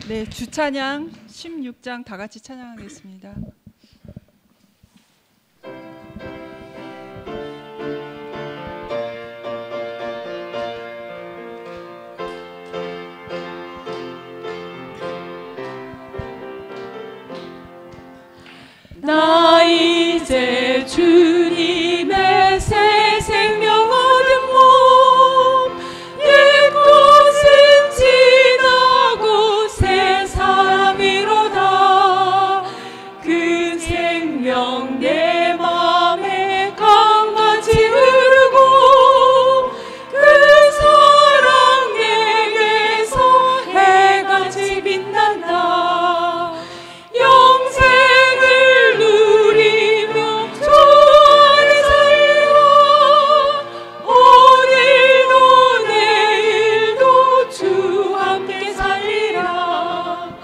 네, 주찬양 16장 다 같이 찬양하겠습니다. 나 이제 주님의 새 생명 얻은 몸, 옛 것은 지나고 새 사람이로다. 그 생명 내 맘에 강같이 흐르고 그 사랑 내게서 해같이 빛난다. 영생을 누리며 주 안에 살리라. 오늘도 내일도 주 함께 살리라.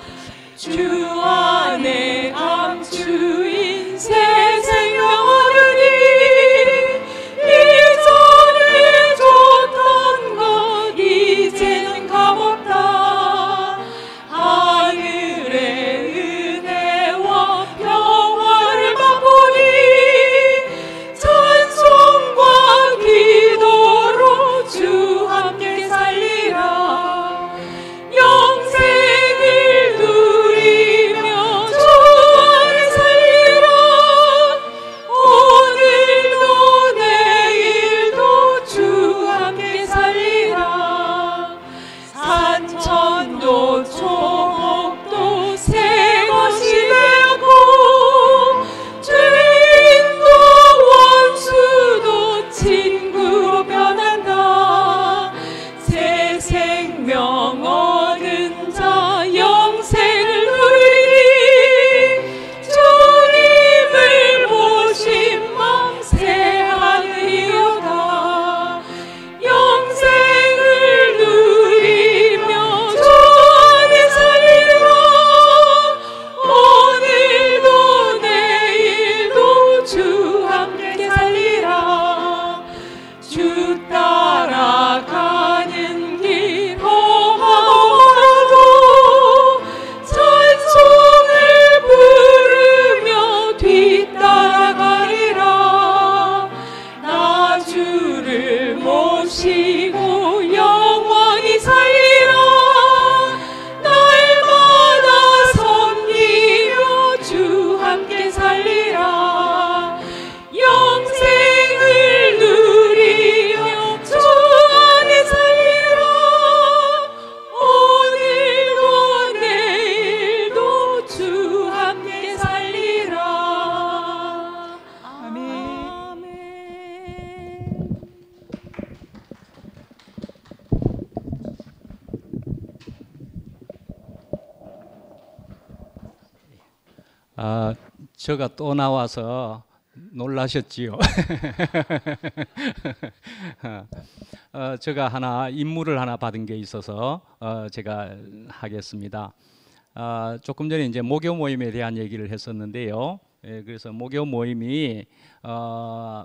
주 안에 감추인 새 생명 얻으니 이전에 줬던 것 이제는 값없다. 하늘의 은혜와 평화를 맛보니 찬송과 기도로 주 함께 살리라. 영생을 누리며 주 안에 살리라. 오늘도 내일도 주 함께 살리라. 산천도 초목도 새 것이 되었고 죄인도 원수도 친구로 변한다. 새 생명 얻은 자 영생을 누리니 주님을 모신 맘 새 하늘이로다. 영생을 누리며 주 안에 살리라. 오늘도 내일도 주 함께 살리라. 주 따라가는 길 험하고 멀어도 찬송을 부르며 뒤따라가리라. 나 주를 모시고 영원히 살리라. 날마다 섬기며 주 함께 살리라. 영생을 누리며 주 안에 살리라. 오늘도 내일도 주 함께 살리라. 아멘. 아멘. 제가 또 나와서 놀라셨지요. 제가 임무를 하나 받은 게 있어서 제가 하겠습니다. 조금 전에 이제 목요 모임에 대한 얘기를 했었는데요. 그래서 목요 모임이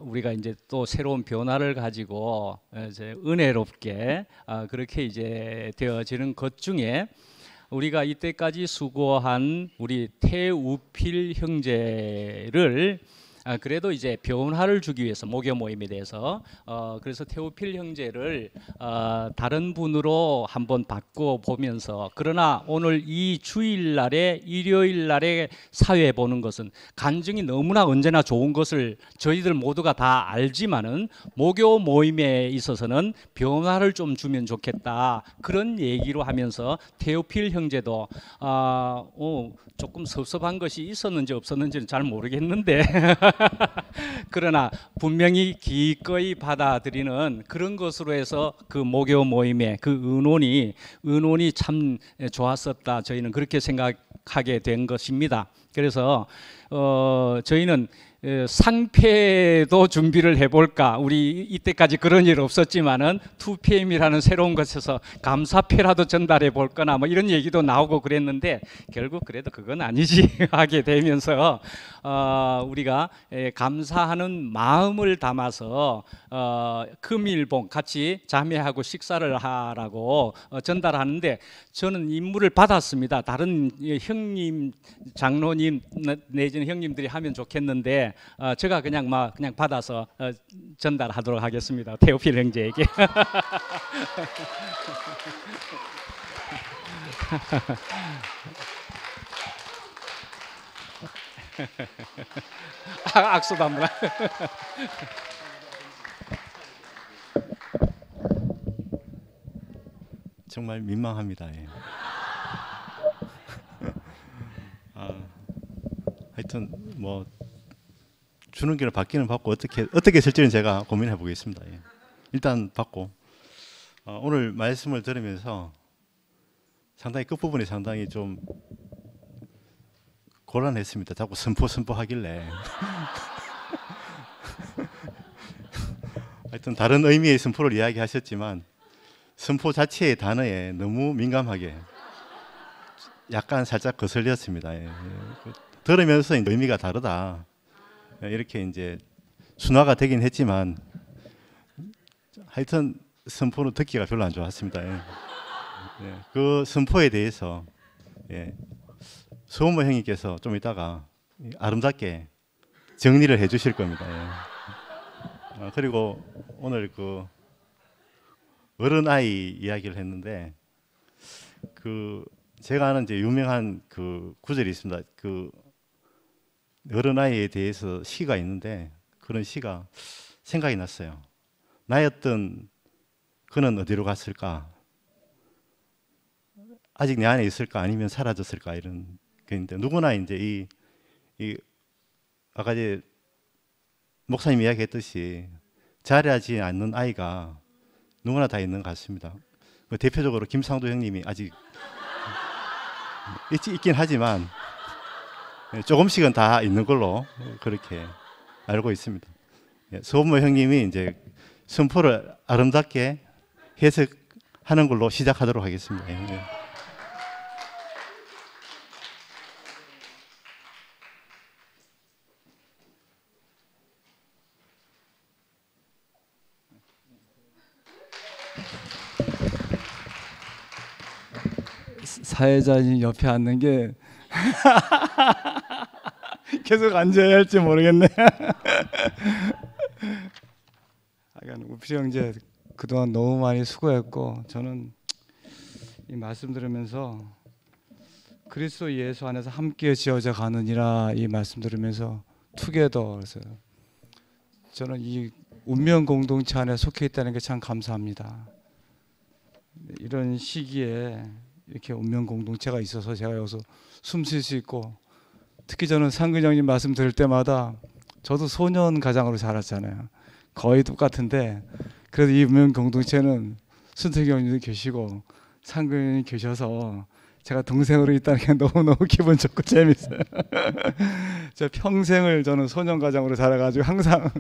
우리가 이제 또 새로운 변화를 가지고 이제 은혜롭게 그렇게 이제 되어지는 것 중에 우리가 이때까지 수고한 우리 태우필 형제를 그래도 이제 변화를 주기 위해서 목요 모임에 대해서 그래서 태우필 형제를 다른 분으로 한번 바꿔 보면서, 그러나 오늘 이 주일날에 일요일날에 사회 보는 것은 간증이 너무나 언제나 좋은 것을 저희들 모두가 다 알지만은 목요 모임에 있어서는 변화를 좀 주면 좋겠다, 그런 얘기로 하면서 태우필 형제도 조금 섭섭한 것이 있었는지 없었는지는 잘 모르겠는데 그러나 분명히 기꺼이 받아들이는 그런 것으로 해서 그 목요 모임의 그 은원이 참 좋았었다, 저희는 그렇게 생각하게 된 것입니다. 그래서 저희는 상패도 준비를 해볼까. 우리 이때까지 그런 일 없었지만은 2PM이라는 새로운 것에서 감사패라도 전달해 볼거나 뭐 이런 얘기도 나오고 그랬는데 결국 그래도 그건 아니지 하게 되면서 우리가 감사하는 마음을 담아서 금일봉 같이 자매하고 식사를 하라고 전달하는데 저는 임무를 받았습니다. 다른 형님, 장로님 내지는 형님들이 하면 좋겠는데 제가 그냥 받아서 전달하도록 하겠습니다. 테오필 형제에게. 악수도 한번. 정말 민망합니다. 예. 하여튼 뭐 주는 길을 받기는 받고 어떻게 쓸지는 제가 고민해 보겠습니다. 예. 일단 받고 오늘 말씀을 들으면서 상당히 끝부분이 상당히 좀 곤란했습니다. 자꾸 선포 하길래 하여튼 다른 의미의 선포를 이야기하셨지만 선포 자체의 단어에 너무 민감하게 약간 살짝 거슬렸습니다. 예. 들으면서 의미가 다르다. 이렇게 이제 순화가 되긴 했지만 하여튼 선포는 듣기가 별로 안 좋았습니다. 예. 그 선포에 대해서 소모 형님께서 좀 이따가 아름답게 정리를 해주실 겁니다. 예. 그리고 오늘 그 어른 아이 이야기를 했는데 그 제가 아는 이제 유명한 그 구절이 있습니다. 그 어른 아이에 대해서 시가 있는데 그런 시가 생각이 났어요. 나였던 그는 어디로 갔을까? 아직 내 안에 있을까? 아니면 사라졌을까? 이런 게있는데 누구나 이제 이 아까 이제 목사님 이야기했듯이 자라지 않는 아이가 누구나 다 있는 것 같습니다. 대표적으로 김상도 형님이 아직 있긴 하지만 조금씩은 다 있는 걸로 그렇게 알고 있습니다. 소모 형님이 이제 선포를 아름답게 해석하는 걸로 시작하도록 하겠습니다. 사회자님 옆에 앉는 게 계속 앉아야 할지 모르겠네. 하여간 우필 형제 그동안 너무 많이 수고했고 저는 이 말씀 들으면서 그리스도 예수 안에서 함께 지어져 가느니라 이 말씀 들으면서 투게더 그래서 저는 이 운명 공동체 안에 속해 있다는 게 참 감사합니다. 이런 시기에 이렇게 운명 공동체가 있어서 제가 여기서 숨 쉴 수 있고 특히 저는 상근 형님 말씀 들을 때마다 저도 소년 가장으로 자랐잖아요. 거의 똑같은데 그래도 이 운명 공동체는 순택이 형님도 계시고 상근 형님 계셔서 제가 동생으로 있다는 게 너무너무 기분 좋고 재밌어요. 저 평생을 저는 소년 가장으로 자라가지고 항상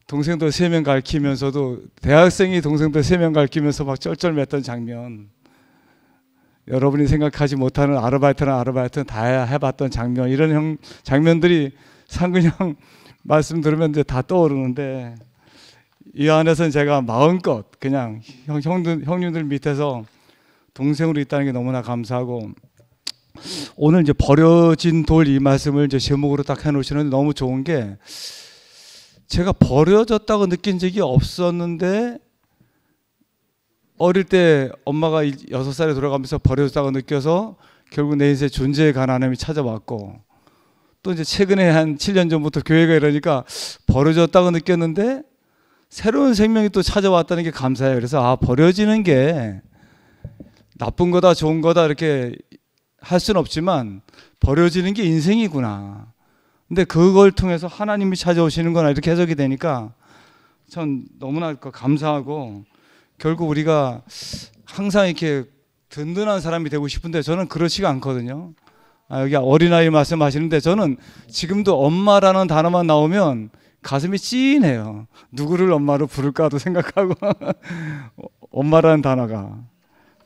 동생도 3명 가르치면서도 대학생이 동생도 3명 가르치면서 막 쩔쩔맸던 장면 여러분이 생각하지 못하는 아르바이트는 다 해봤던 장면 이런 장면들이 상근 형 말씀 들으면 이제 다 떠오르는데 이 안에서는 제가 마음껏 그냥 형님들 밑에서 동생으로 있다는 게 너무나 감사하고 오늘 이제 버려진 돌 이 말씀을 이제 제목으로 딱 해놓으시는데 너무 좋은 게 제가 버려졌다고 느낀 적이 없었는데 어릴 때 엄마가 6살에 돌아가면서 버려졌다고 느껴서 결국 내 인생에 존재의 가난함이 찾아왔고 또 이제 최근에 한 7년 전부터 교회가 이러니까 버려졌다고 느꼈는데 새로운 생명이 또 찾아왔다는 게 감사해요. 그래서 버려지는 게 나쁜 거다 좋은 거다 이렇게 할 수는 없지만 버려지는 게 인생이구나. 근데 그걸 통해서 하나님이 찾아오시는 거나 이렇게 해석이 되니까 전 너무나 감사하고 결국 우리가 항상 이렇게 든든한 사람이 되고 싶은데 저는 그렇지가 않거든요. 여기 어린아이 말씀하시는데 저는 지금도 엄마라는 단어만 나오면 가슴이 찐해요. 누구를 엄마로 부를까도 생각하고 엄마라는 단어가.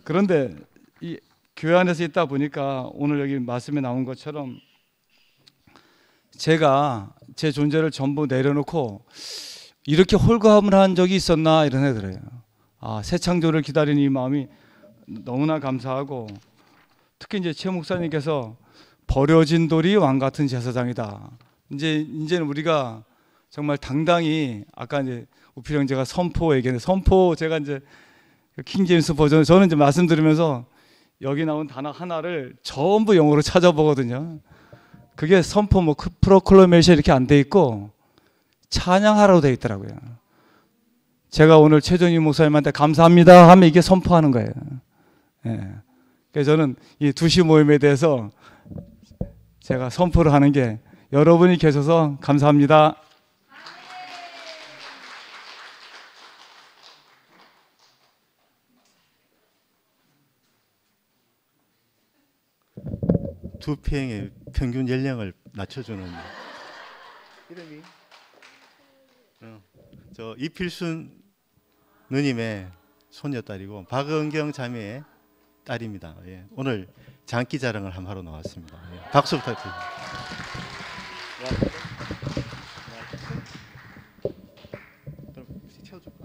그런데 이 교회 안에서 있다 보니까 오늘 여기 말씀에 나온 것처럼 제가 제 존재를 전부 내려놓고 이렇게 홀가분을 한 적이 있었나 이런 생각이 들어요. 새 창조를 기다리는 이 마음이 너무나 감사하고, 특히 이제 최 목사님께서 버려진 돌이 왕 같은 제사장이다. 이제는 우리가 정말 당당히, 아까 이제 우필 형제가 선포 얘기했는데, 선포 제가 이제 킹 제임스 버전, 저는 이제 말씀드리면서 여기 나온 단어 하나를 전부 영어로 찾아보거든요. 그게 선포, 뭐 프로클레이션 이렇게 안 돼 있고 찬양하라고 돼 있더라고요. 제가 오늘 최정희 목사님한테 감사합니다 하면 이게 선포하는 거예요. 예. 그래서 저는 이 2시 모임에 대해서 제가 선포를 하는 게, 여러분이 계셔서 감사합니다. 두 평의 평균 연령을 낮춰주는 이름이 저 이필순 누님의 손녀딸이고 박은경 자매의 딸입니다. 예. 오늘 장기 자랑을 한번 하러 나왔습니다. 예. 박수 부탁드립니다. 채워줄까?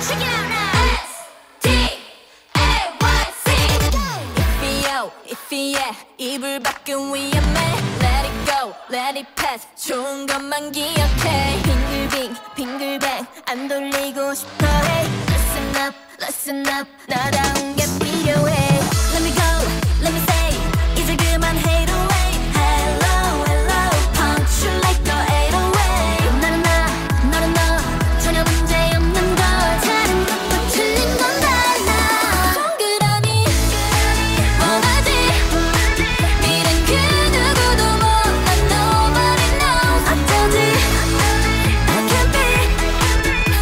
Check it out now. S-T-A-Y-C. If 입을 밖은 위험해. Let it go, let it pass. 좋은 것만 기억해. 빙글빙 안 돌리고 싶어 해. Listen up, 나다운 게 필요해. Let me go, let me say. 이제 그만 hate away. Hello, punch you like the 808. 나는 너는 너, 전혀 문제 없는 걸. 다른 것도 틀린 건 달라. 동그라미 원하지. 미련 그 누구도 몰라. Nobody knows. 어쩌지 I can't be.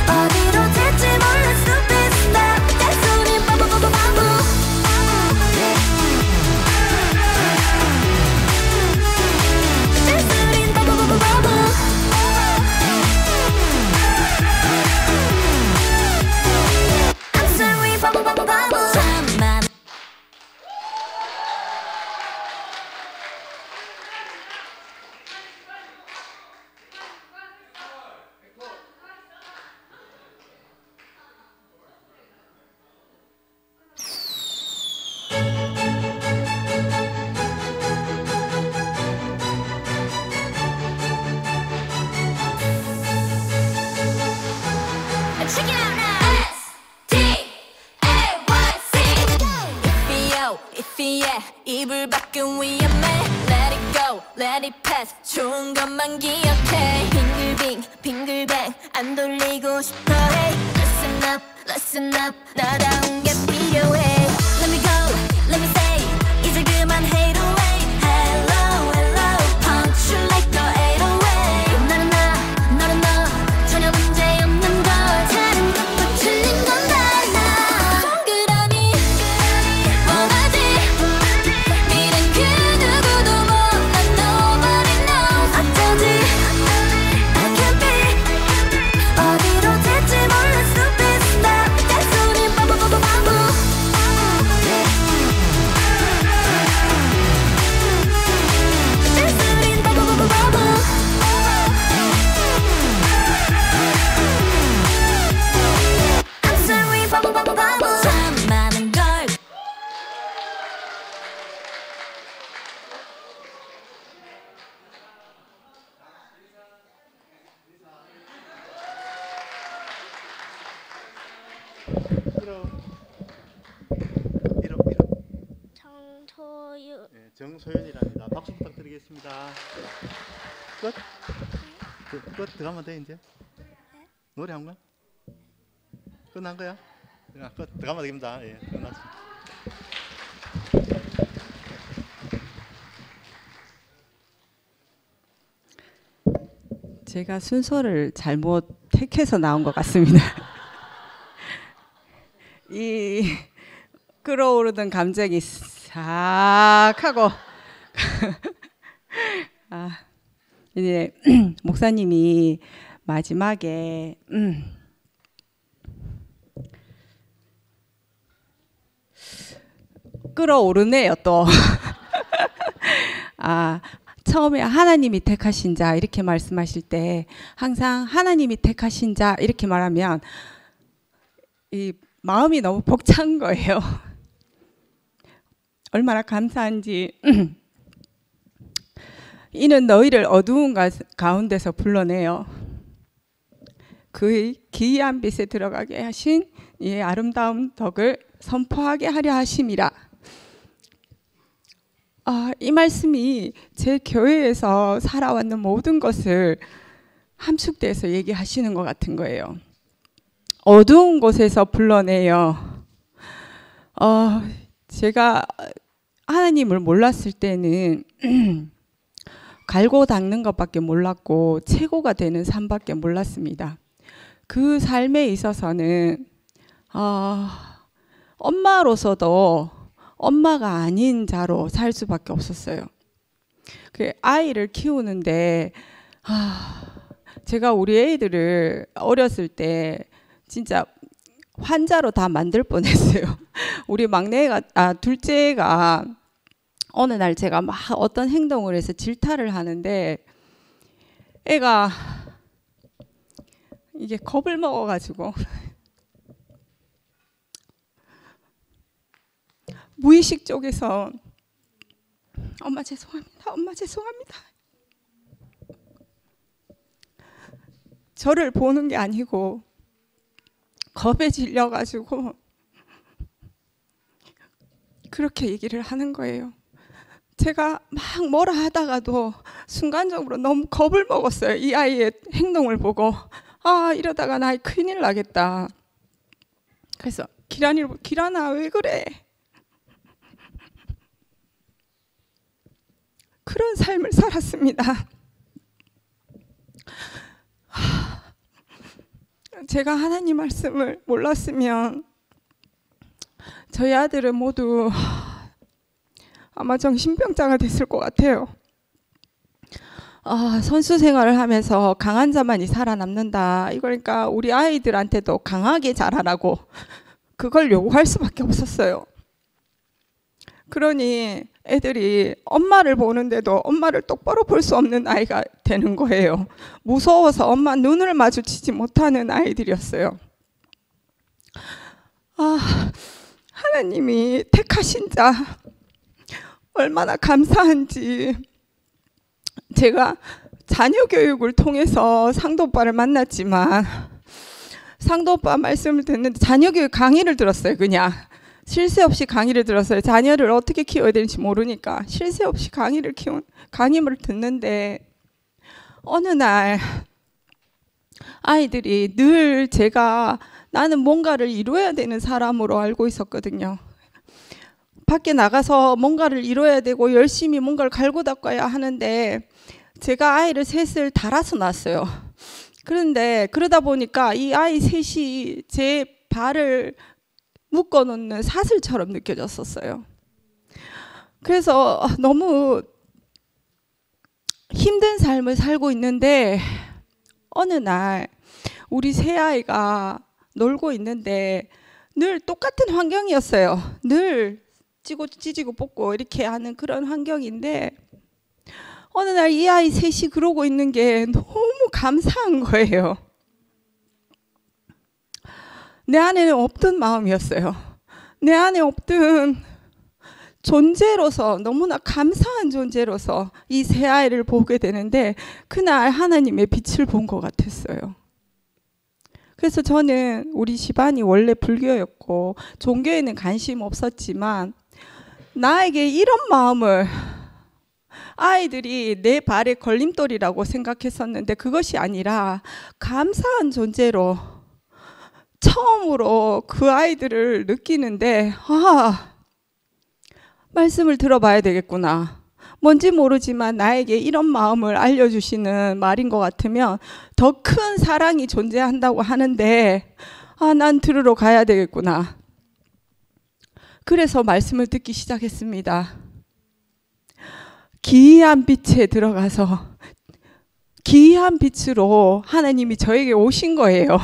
어디로 튈지 몰라. Superstar. 내 손이 바보. 내 손이 바보. I'm sorry, 바보. 잠만. Check it out now. S-T-A-Y-C. If 입을 밖은 위험해. Let it go, let it pass. 좋은 것만 기억해. 빙글빙 안 돌리고 싶어 해. Listen up, 나다운 게 필요해. Let me go, let me say. 이제 그만 hate away. Hello, punch you like the 808. 나는 너는 너, 전혀 문제 없는 걸. 다른 것도 틀린 건 달라. 동그라미 원하지. 미련 그 누구도 몰라. Nobody knows. 어쩌지 I can't be. 어디로 튈지 몰라. Superstar. 내 손이 바보. 내 손이 바보. I'm sorry, 바보. 참 많은 걸. 이름. 정소유. 예, 정소연이랍니다. 박수 부탁드리겠습니다. 끝? 끝 들어가면 돼 이제? 노래 한 거야? 끝난 거야? 들어가면 됩니다. 예, 끝났습니다. 제가 순서를 잘못 택해서 나온 것 같습니다. 이 끌어오르던 감정이 싹 하고 이제 목사님이 마지막에 끌어오르네요 또. 처음에 하나님이 택하신 자 이렇게 말씀하실 때 항상 하나님이 택하신 자 이렇게 말하면 이 마음이 너무 벅찬 거예요. 얼마나 감사한지. 이는 너희를 어두운 가운데서 불러내어 그의 기이한 빛에 들어가게 하신 이의 아름다운 덕을 선포하게 하려 하심이라. 이 말씀이 제 교회에서 살아왔는 모든 것을 함축돼서 얘기하시는 것 같은 거예요. 어두운 곳에서 불러내요. 제가 하나님을 몰랐을 때는 갈고 닦는 것밖에 몰랐고 최고가 되는 삶밖에 몰랐습니다. 그 삶에 있어서는 엄마로서도 엄마가 아닌 자로 살 수밖에 없었어요. 그 아이를 키우는데 제가 우리 애들을 어렸을 때 진짜 환자로 다 만들 뻔했어요. 우리 막내가 둘째가 어느 날 제가 막 어떤 행동을 해서 질타를 하는데 애가 이게 겁을 먹어가지고 무의식 쪽에서 엄마 죄송합니다. 엄마 죄송합니다. 저를 보는 게 아니고 겁에 질려가지고 그렇게 얘기를 하는 거예요. 제가 막 뭐라 하다가도 순간적으로 너무 겁을 먹었어요. 이 아이의 행동을 보고 이러다가 나 큰일 나겠다. 그래서 기란아 왜 그래? 그런 삶을 살았습니다. 제가 하나님 말씀을 몰랐으면 저희 아들은 모두 아마 정신병자가 됐을 것 같아요. 선수 생활을 하면서 강한 자만이 살아남는다. 그러니까 우리 아이들한테도 강하게 자라라고 그걸 요구할 수밖에 없었어요. 그러니 애들이 엄마를 보는데도 엄마를 똑바로 볼 수 없는 아이가 되는 거예요. 무서워서 엄마 눈을 마주치지 못하는 아이들이었어요. 하나님이 택하신 자 얼마나 감사한지. 제가 자녀 교육을 통해서 상도 오빠를 만났지만 상도 오빠 말씀을 듣는데 자녀 교육 강의를 들었어요. 그냥 쉴 새 없이 강의를 들었어요. 자녀를 어떻게 키워야 되는지 모르니까 쉴 새 없이 강의를 듣는데 어느 날 아이들이 늘 나는 뭔가를 이루어야 되는 사람으로 알고 있었거든요. 밖에 나가서 뭔가를 이뤄야 되고 열심히 뭔가를 갈고 닦아야 하는데 제가 아이를 셋을 달아서 낳았어요. 그런데 그러다 보니까 이 아이 셋이 제 발을 묶어놓는 사슬처럼 느껴졌었어요. 그래서 너무 힘든 삶을 살고 있는데 어느 날 우리 새 아이가 놀고 있는데 늘 똑같은 환경이었어요. 늘 찌지고 뽑고 이렇게 하는 그런 환경인데 어느 날 이 아이 셋이 그러고 있는 게 너무 감사한 거예요. 내 안에는 없던 마음이었어요. 내 안에 없던 존재로서 너무나 감사한 존재로서 이 새 아이를 보게 되는데 그날 하나님의 빛을 본 것 같았어요. 그래서 저는 우리 집안이 원래 불교였고 종교에는 관심 없었지만 나에게 이런 마음을 아이들이 내 발의 걸림돌이라고 생각했었는데 그것이 아니라 감사한 존재로 처음으로 그 아이들을 느끼는데 말씀을 들어봐야 되겠구나. 뭔지 모르지만 나에게 이런 마음을 알려주시는 말인 것 같으면 더 큰 사랑이 존재한다고 하는데 난 들으러 가야 되겠구나. 그래서 말씀을 듣기 시작했습니다. 기이한 빛에 들어가서 기이한 빛으로 하나님이 저에게 오신 거예요.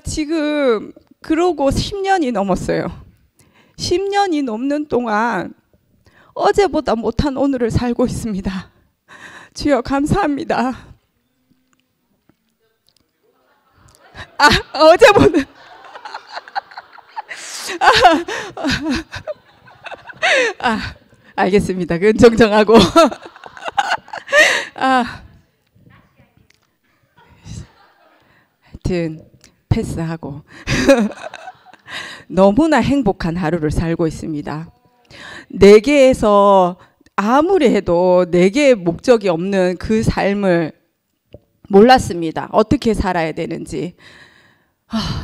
지금 그러고 10년이 넘었어요. 10년이 넘는 동안 어제보다 못한 오늘을 살고 있습니다. 주여 감사합니다. 어제보다 알겠습니다. 그건 정정하고 하여튼 패스하고 너무나 행복한 하루를 살고 있습니다. 내게에서 아무리 해도 내게의 목적이 없는 그 삶을 몰랐습니다. 어떻게 살아야 되는지.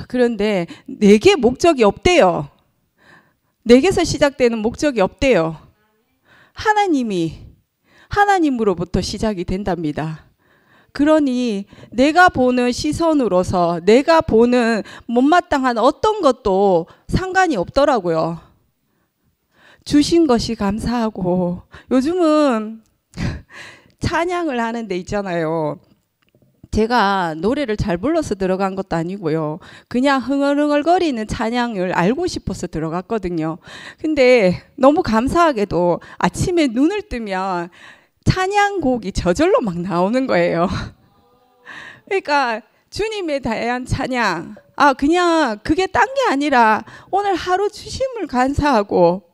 그런데 내게 목적이 없대요. 내게서 시작되는 목적이 없대요. 하나님으로부터 시작이 된답니다. 그러니 내가 보는 시선으로서 내가 보는 못마땅한 어떤 것도 상관이 없더라고요. 주신 것이 감사하고 요즘은 찬양을 하는 데 있잖아요. 제가 노래를 잘 불러서 들어간 것도 아니고요. 그냥 흥얼흥얼거리는 찬양을 알고 싶어서 들어갔거든요. 근데 너무 감사하게도 아침에 눈을 뜨면 찬양곡이 저절로 막 나오는 거예요. 그러니까 주님에 대한 찬양. 그냥 그게 딴 게 아니라 오늘 하루 주심을 감사하고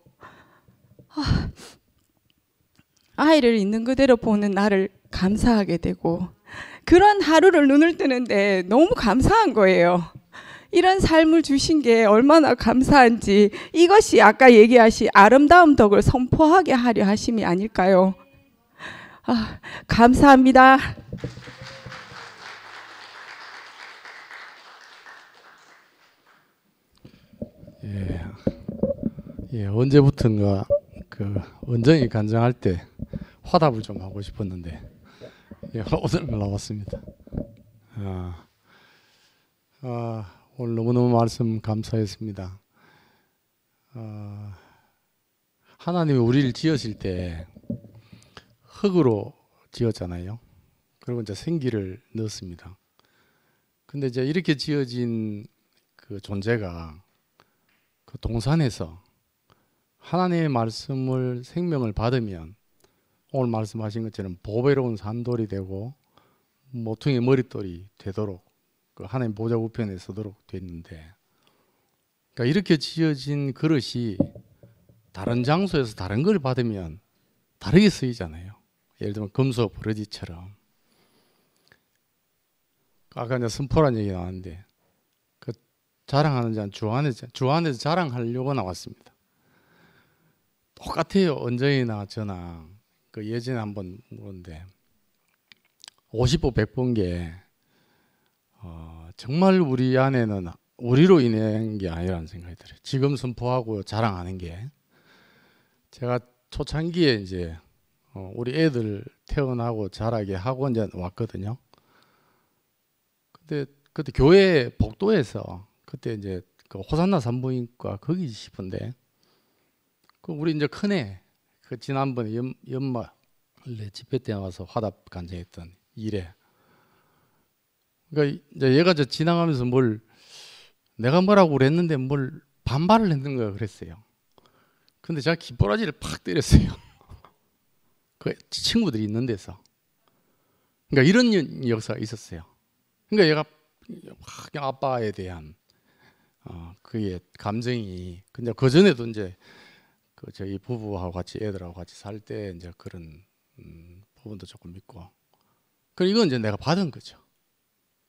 아이를 있는 그대로 보는 나를 감사하게 되고 그런 하루를 눈을 뜨는데 너무 감사한 거예요. 이런 삶을 주신 게 얼마나 감사한지 이것이 아까 얘기하신 아름다운 덕을 선포하게 하려 하심이 아닐까요? 감사합니다. 언제부턴가 원정이 간증할 때 화답을 좀 하고 싶었는데 오늘 나왔습니다. 오늘 너무너무 말씀 감사했습니다. 하나님이 우리를 지으실 때 흙으로 지었잖아요. 그리고 이제 생기를 넣었습니다. 근데 이제 이렇게 지어진 그 존재가 그 동산에서 하나님의 말씀을 생명을 받으면 오늘 말씀하신 것처럼 보배로운 산돌이 되고 모퉁이 머릿돌이 되도록 그 하나님 보좌 우편에 서도록 됐는데, 그러니까 이렇게 지어진 그릇이 다른 장소에서 다른 걸 받으면 다르게 쓰이잖아요. 예를 들면 금속 버러지처럼. 아까 이제 선포란 얘기 나왔는데 그 자랑하는 자는 주 안에서 자랑하려고 나왔습니다. 똑같아요. 언제나 저나 그 예전에 한번 물었는데 50보 100보인 정말 우리 안에는 우리로 인한 게 아니라는 생각이 들어요. 지금 선포하고 자랑하는 게 제가 초창기에 이제 우리 애들 태어나고 자라게 학원 이제 왔거든요. 그때 교회 복도에서 그때 이제 그 호산나 산부인과 거기 싶은데 그 우리 이제 큰애 그 지난번에 연말에 집회 때 와서 화답 간증했던 이래. 그러니까 이제 얘가 저 지나가면서 내가 뭐라고 그랬는데 뭘 반발을 했는 거야 그랬어요. 근데 제가 깃보라지를 팍 때렸어요. 그 친구들이 있는 데서. 그러니까 이런 역사가 있었어요. 그러니까 얘가 그냥 아빠에 대한 그의 감정이 근데 그 전에도 이제 그 저희 부부하고 같이 애들하고 같이 살 때 이제 그런 부분도 조금 있고. 그리고 이건 이제 내가 받은 거죠.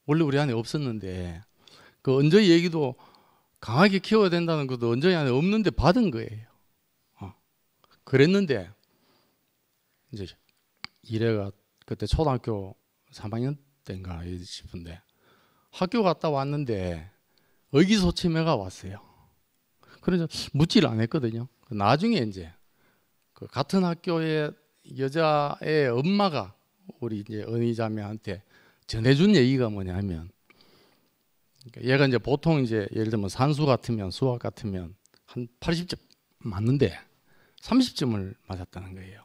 원래 우리 안에 없었는데 그 언저희 얘기도 강하게 키워야 된다는 것도 언저희 안에 없는데 받은 거예요. 그랬는데 이제 이래가 그때 초등학교 3학년 때인가 싶은데 학교 갔다 왔는데 의기소침해가 왔어요. 그래서 묻지를 안 했거든요. 나중에 이제 그 같은 학교의 여자의 엄마가 우리 이제 언니자매한테 전해준 얘기가 뭐냐면, 얘가 이제 보통 이제 예를 들면 산수 같으면 수학 같으면 한 80점 맞는데 30점을 맞았다는 거예요.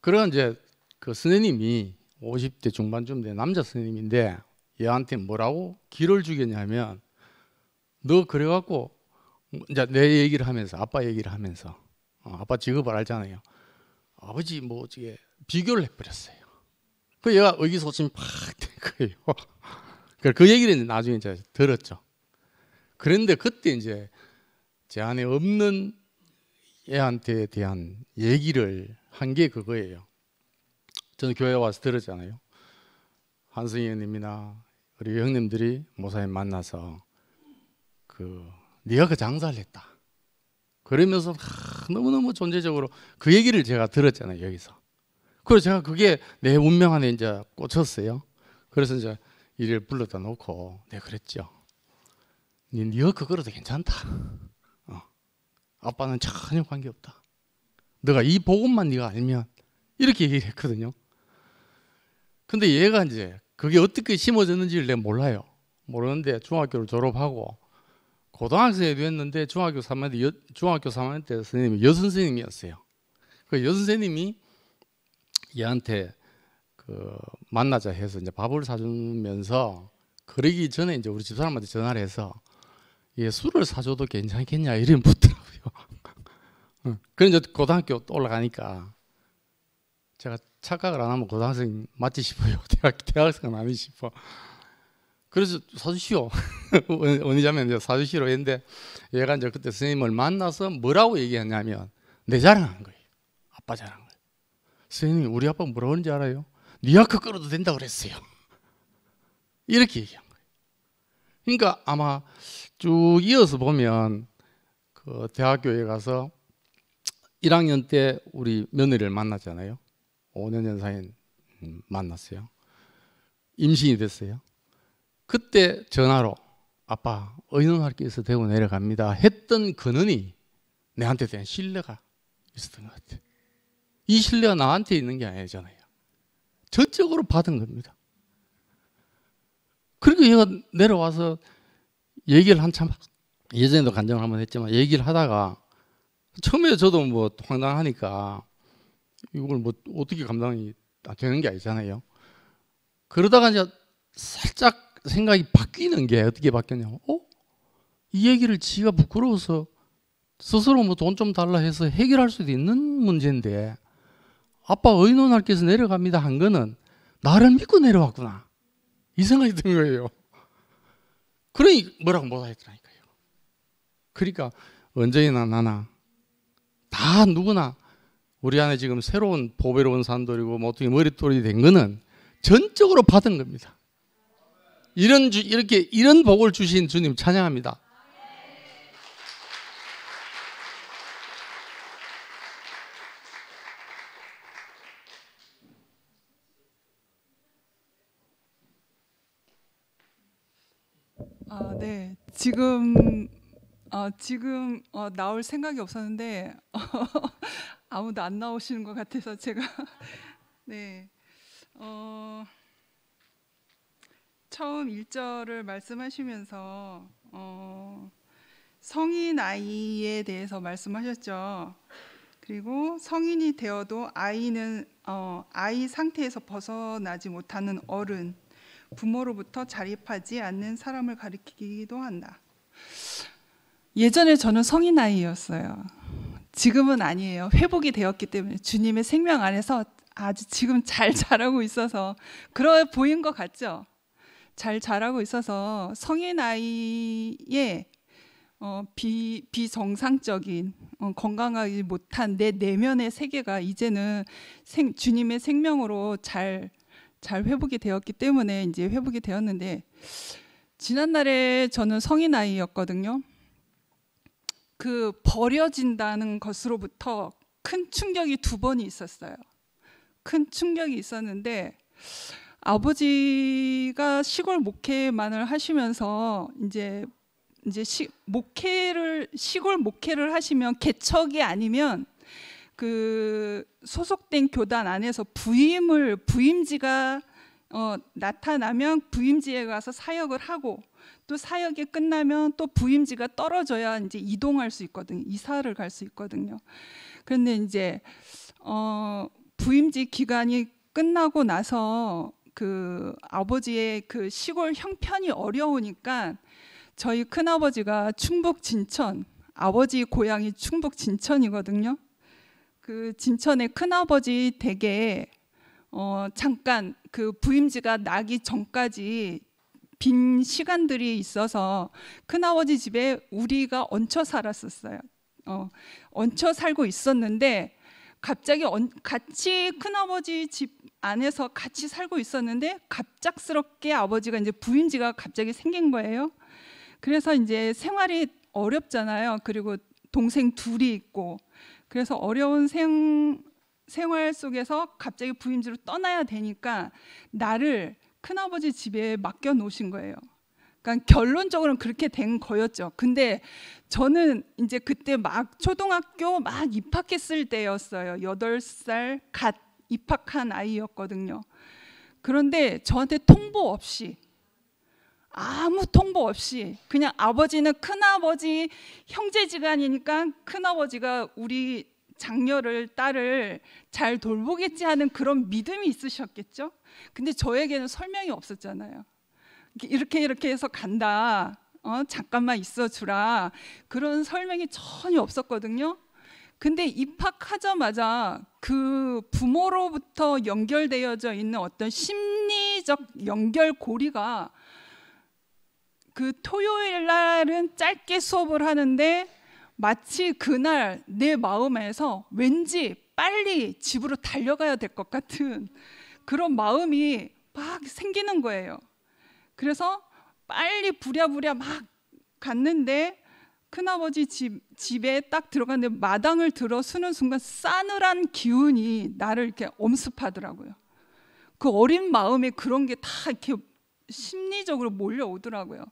그런 이제 그 선생님이 50대 중반쯤 된 남자 선생님인데 얘한테 뭐라고 기를 주겠냐면, 너 그래갖고 이제 내 얘기를 하면서 아빠 얘기를 하면서 아빠 직업을 알잖아요. 아버지 뭐 어떻게 비교를 해버렸어요. 그 얘가 의기소침이 팍 된 거예요. 그 얘기를 이제 나중에 이제 들었죠. 그런데 그때 이제 제 안에 없는 애한테 대한 얘기를 한 게 그거예요. 저는 교회 와서 들었잖아요. 한승희 형님이나 우리 형님들이 목사님 만나서 네가 그 장사를 했다. 그러면서 너무너무 존재적으로 그 얘기를 제가 들었잖아요, 여기서. 그래서 제가 그게 내 운명 안에 이제 꽂혔어요. 그래서 이제 이를 불러다 놓고 내가 그랬죠. 네가 그거라도 괜찮다. 아빠는 전혀 관계없다. 너가 이 복음만 네가 알면, 이렇게 얘기를 했거든요. 근데 얘가 이제 그게 어떻게 심어졌는지를 내가 몰라요. 모르는데 중학교를 졸업하고 고등학생이 됐는데 중학교 3학년 때 선생님이 여선생님이었어요. 그 여선생님이 얘한테 그 만나자 해서 이제 밥을 사주면서, 그러기 전에 이제 우리 집사람한테 전화를 해서 얘 술을 사줘도 괜찮겠냐 이런 묻더라고요. 그래서 이제 고등학교 또 올라가니까 제가 착각을 안 하면 고등학생 맞지 싶어요. 대학생은 아니 싶어. 그래서 사주시오. 언니자면 이제 사주시로 했는데, 얘가 이제 그때 선생님을 만나서 뭐라고 얘기했냐면 내 자랑한 거예요. 아빠 자랑을. 선생님, 우리 아빠 뭐라고 하는지 알아요? 네 아까 끌어도 된다고 그랬어요. 이렇게 얘기한 거예요. 그러니까 아마 쭉 이어서 보면 그 대학교에 가서 1학년 때 우리 며느리를 만났잖아요. 5년 연상인 만났어요. 임신이 됐어요. 그때 전화로 아빠 의논할게서 대구 내려갑니다 했던 근원이 내한테 대한 신뢰가 있었던 것 같아요. 이 신뢰가 나한테 있는 게 아니잖아요. 저쪽으로 받은 겁니다. 그리고 얘가 내려와서 얘기를 한참, 예전에도 간증을 한번 했지만 얘기를 하다가, 처음에 저도 뭐 황당하니까 이걸 뭐 어떻게 감당이 되는 게 아니잖아요. 그러다가 이제 살짝 생각이 바뀌는 게, 어떻게 바뀌었냐면, 이 얘기를 지가 부끄러워서 스스로 뭐 돈 좀 달라 해서 해결할 수도 있는 문제인데, 아빠 의논할게 해서 내려갑니다 한 거는 나를 믿고 내려왔구나, 이 생각이 든 거예요. 그러니 뭐라고 못 하겠더라니까요. 그러니까 언제나 나나 다 누구나 우리 안에 지금 새로운 보배로운 산돌이고 뭐 어떻게 머릿돌이 된 거는 전적으로 받은 겁니다. 이런 복을 주신 주님 찬양합니다. 네. 지금 나올 생각이 없었는데 아무도 안 나오시는 것 같아서 제가 네. 처음 1절을 말씀하시면서 성인 아이에 대해서 말씀하셨죠. 그리고 성인이 되어도 아이는 아이 상태에서 벗어나지 못하는 어른, 부모로부터 자립하지 않는 사람을 가리키기도 한다. 예전에 저는 성인 아이였어요. 지금은 아니에요. 회복이 되었기 때문에 주님의 생명 안에서 아주 지금 잘 자라고 있어서 그러 보인 것 같죠? 잘 자라고 있어서 성인 아이의 비정상적인 건강하지 못한 내 내면의 세계가 이제는 주님의 생명으로 잘 회복이 되었기 때문에 이제 회복이 되었는데, 지난날에 저는 성인 아이였거든요. 그 버려진다는 것으로부터 큰 충격이 2번이 있었어요. 큰 충격이 있었는데 아버지가 시골 목회만을 하시면서 이제 시골 목회를 하시면 개척이 아니면 그 소속된 교단 안에서 부임지가 나타나면 부임지에 가서 사역을 하고, 또 사역이 끝나면 또 부임지가 떨어져야 이제 이동할 수 있거든요. 이사를 갈 수 있거든요. 그런데 이제 부임지 기간이 끝나고 나서 그 아버지의 그 시골 형편이 어려우니까 저희 큰아버지가 충북 진천, 아버지 고향이 충북 진천이거든요. 그 진천의 큰아버지 댁에 잠깐 그 부임지가 나기 전까지 빈 시간들이 있어서 큰아버지 집에 우리가 얹혀 살았었어요. 얹혀 살고 있었는데 갑자기 같이 큰아버지 집 안에서 같이 살고 있었는데 갑작스럽게 아버지가 이제 부임지가 갑자기 생긴 거예요. 그래서 이제 생활이 어렵잖아요. 그리고 동생 둘이 있고, 그래서 어려운 생활 속에서 갑자기 부임지로 떠나야 되니까 나를 큰아버지 집에 맡겨 놓으신 거예요. 그러니까 결론적으로는 그렇게 된 거였죠. 근데 저는 이제 그때 막 초등학교 막 입학했을 때였어요. 8살 갓 입학한 아이였거든요. 그런데 저한테 통보 없이, 아무 통보 없이 그냥 아버지는 큰아버지 형제지간이니까 큰아버지가 우리 장녀를, 딸을 잘 돌보겠지 하는 그런 믿음이 있으셨겠죠. 근데 저에게는 설명이 없었잖아요. 이렇게 해서 간다, 잠깐만 있어주라, 그런 설명이 전혀 없었거든요. 근데 입학하자마자 그 부모로부터 연결되어져 있는 어떤 심리적 연결고리가, 그 토요일 날은 짧게 수업을 하는데 마치 그날 내 마음에서 왠지 빨리 집으로 달려가야 될 것 같은 그런 마음이 막 생기는 거예요. 그래서 빨리 부랴부랴 막 갔는데 큰아버지 집에 딱 들어갔는데 마당을 들어서는 순간 싸늘한 기운이 나를 이렇게 엄습하더라고요. 그 어린 마음에 그런 게 다 이렇게 심리적으로 몰려오더라고요.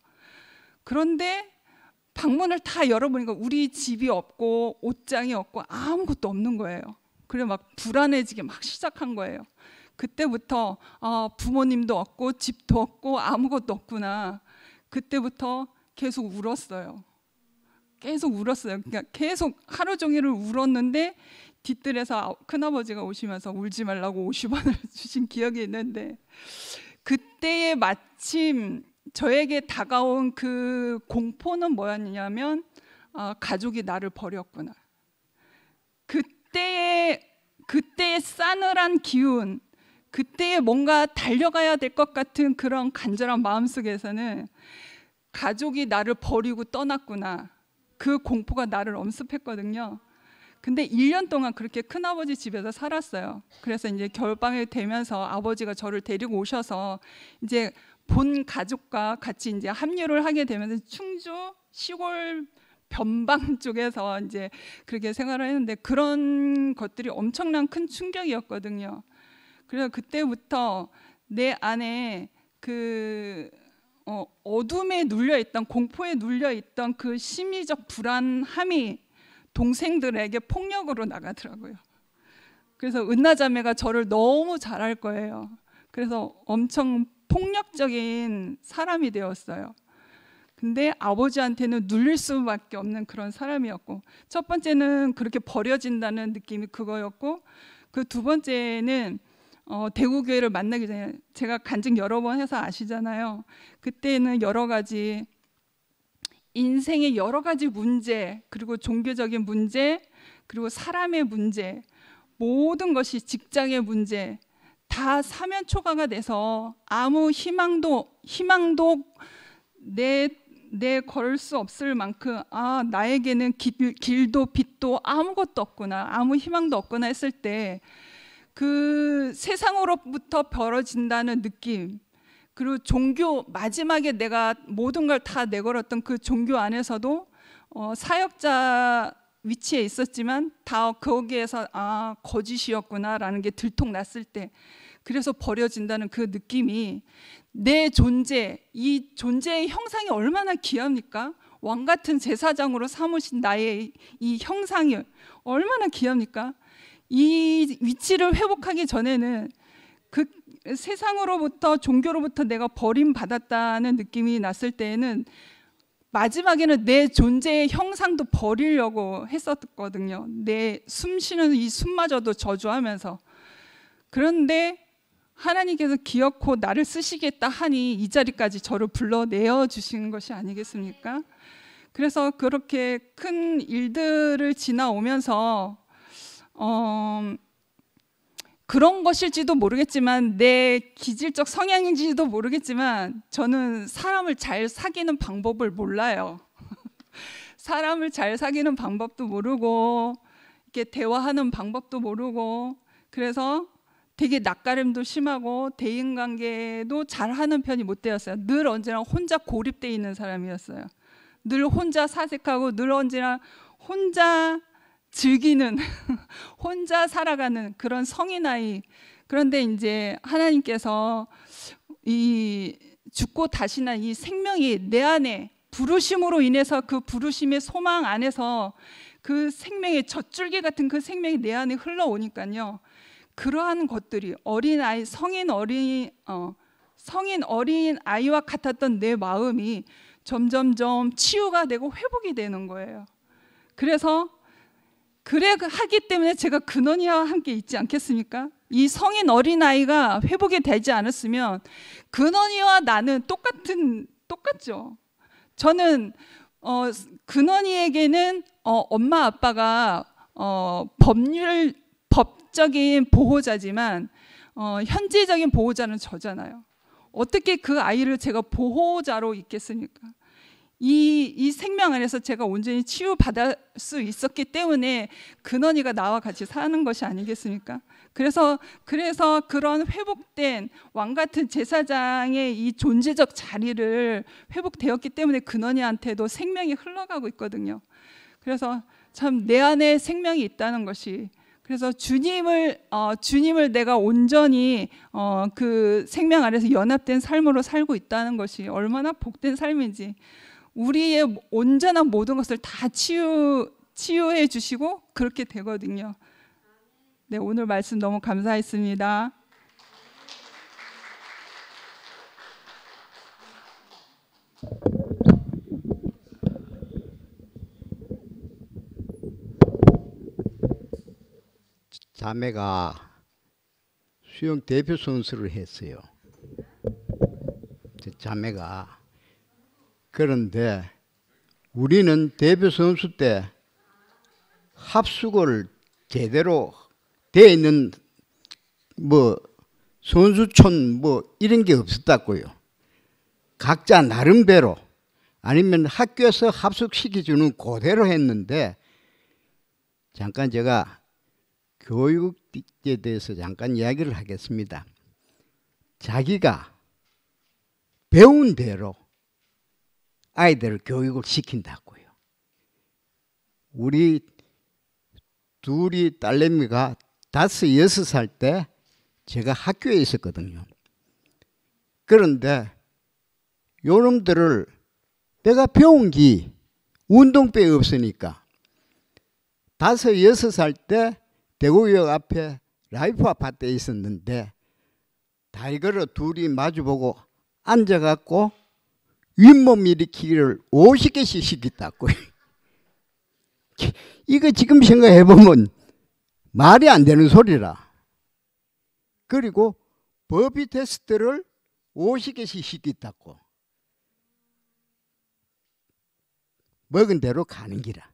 그런데 방문을 다 열어보니까 우리 집이 없고 옷장이 없고 아무것도 없는 거예요. 그래 막 불안해지기 막 시작한 거예요. 그때부터 부모님도 없고 집도 없고 아무것도 없구나. 그때부터 계속 울었어요. 그러니까 계속 하루 종일을 울었는데 뒤뜰에서 큰아버지가 오시면서 울지 말라고 50원을 주신 기억이 있는데, 그때에 마침 저에게 다가온 그 공포는 뭐였냐면 가족이 나를 버렸구나. 그때의 싸늘한 기운, 그때에 뭔가 달려가야 될 것 같은 그런 간절한 마음속에서는 가족이 나를 버리고 떠났구나, 그 공포가 나를 엄습했거든요. 근데 1년 동안 그렇게 큰아버지 집에서 살았어요. 그래서 이제 겨울방학이 되면서 아버지가 저를 데리고 오셔서 이제 본 가족과 같이 이제 합류를 하게 되면서 충주 시골 변방 쪽에서 이제 그렇게 생활을 했는데, 그런 것들이 엄청난 큰 충격이었거든요. 그래서 그때부터 내 안에 그 어둠에 눌려있던, 공포에 눌려있던 그 심리적 불안함이 동생들에게 폭력으로 나가더라고요. 그래서 은나자매가 저를 너무 잘할 거예요. 그래서 엄청 폭력적인 사람이 되었어요. 근데 아버지한테는 눌릴 수밖에 없는 그런 사람이었고, 첫 번째는 그렇게 버려진다는 느낌이 그거였고, 그 두 번째는 대구교회를 만나기 전에 제가 간증 여러 번 해서 아시잖아요. 그때는 여러 가지 인생의 여러 가지 문제, 그리고 종교적인 문제, 그리고 사람의 문제, 모든 것이 직장의 문제 다 사면초가가 돼서 아무 희망도 내 걸 수 없을 만큼 나에게는 길도 빛도 아무것도 없구나, 아무 희망도 없구나 했을 때, 그 세상으로부터 벌어진다는 느낌, 그리고 종교, 마지막에 내가 모든 걸 다 내걸었던 그 종교 안에서도 사역자 위치에 있었지만 다 거기에서 거짓이었구나라는 게 들통났을 때, 그래서 버려진다는 그 느낌이 내 존재, 이 존재의 형상이 얼마나 귀합니까? 왕 같은 제사장으로 삼으신 나의 이 형상이 얼마나 귀합니까? 이 위치를 회복하기 전에는 그 세상으로부터 종교로부터 내가 버림받았다는 느낌이 났을 때에는 마지막에는 내 존재의 형상도 버리려고 했었거든요. 내 숨쉬는 이 숨마저도 저주하면서. 그런데 하나님께서 기어코 나를 쓰시겠다 하니 이 자리까지 저를 불러내어 주신 것이 아니겠습니까? 그래서 그렇게 큰 일들을 지나오면서 그런 것일지도 모르겠지만 내 기질적 성향인지도 모르겠지만 저는 사람을 잘 사귀는 방법을 몰라요. 사람을 잘 사귀는 방법도 모르고 이렇게 대화하는 방법도 모르고 그래서 되게 낯가림도 심하고 대인관계도 잘하는 편이 못 되었어요. 늘 언제나 혼자 고립되어 있는 사람이었어요. 늘 혼자 사색하고 늘 언제나 혼자 즐기는 혼자 살아가는 그런 성인 아이. 그런데 이제 하나님께서 이 죽고 다시 난 이 생명이 내 안에 부르심으로 인해서 그 부르심의 소망 안에서 그 생명의 젖줄기 같은 그 생명이 내 안에 흘러오니까요. 그러한 것들이 어린아이 성인 어린 아이와 같았던 내 마음이 점점점 치유가 되고 회복이 되는 거예요. 그래서 그래 하기 때문에 제가 근원이와 함께 있지 않겠습니까? 이 성인 어린아이가 회복이 되지 않았으면 근원이와 나는 똑같죠. 저는 근원이에게는 엄마 아빠가 법적인 보호자지만 현재적인 보호자는 저잖아요. 어떻게 그 아이를 제가 보호자로 있겠습니까? 이 생명 안에서 제가 온전히 치유받을 수 있었기 때문에 근원이가 나와 같이 사는 것이 아니겠습니까? 그래서 그런 회복된 왕 같은 제사장의 이 존재적 자리를 회복되었기 때문에 근원이한테도 생명이 흘러가고 있거든요. 그래서 참 내 안에 생명이 있다는 것이, 그래서 주님을 내가 온전히 그 생명 안에서 연합된 삶으로 살고 있다는 것이 얼마나 복된 삶인지, 우리의 온전한 모든 것을 다 치유해 주시고 그렇게 되거든요. 네, 오늘 말씀 너무 감사했습니다. 자매가 수영 대표 선수를 했어요. 자매가. 그런데 우리는 대표 선수 때 합숙을 제대로 돼 있는 선수촌 이런 게 없었다고요. 각자 나름대로 아니면 학교에서 합숙시켜주는 그대로 했는데, 잠깐 제가 교육에 대해서 잠깐 이야기를 하겠습니다. 자기가 배운 대로 아이들을 교육을 시킨다고요. 우리 둘이 딸내미가 5, 6살 때 제가 학교에 있었거든요. 그런데 요놈들을 내가 배운 게 운동병이 없으니까 5, 6살 때 대구역 앞에 라이프 아파트에 있었는데 달걀을 둘이 마주보고 앉아갖고 윗몸 일으키기를 50개씩 시켰다고. 이거 지금 생각해보면 말이 안 되는 소리라. 그리고 버피 테스트를 50개씩 시켰다고. 먹은 대로 가는 기라.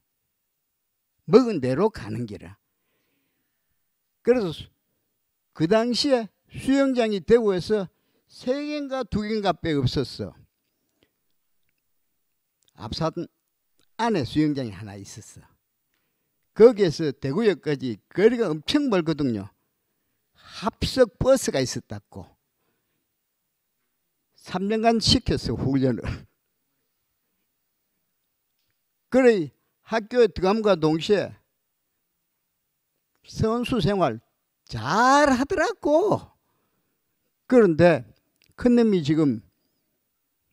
먹은 대로 가는 기라. 그래서 그 당시에 수영장이 대구에서 3개인가 2개인가 빼 없었어. 앞산 안에 수영장이 하나 있었어. 거기에서 대구역까지 거리가 엄청 멀거든요. 합석 버스가 있었다고. 3년간 시켰어, 훈련을. 그래 학교에 들어감과 동시에 선수 생활 잘 하더라고. 그런데 큰 놈이 지금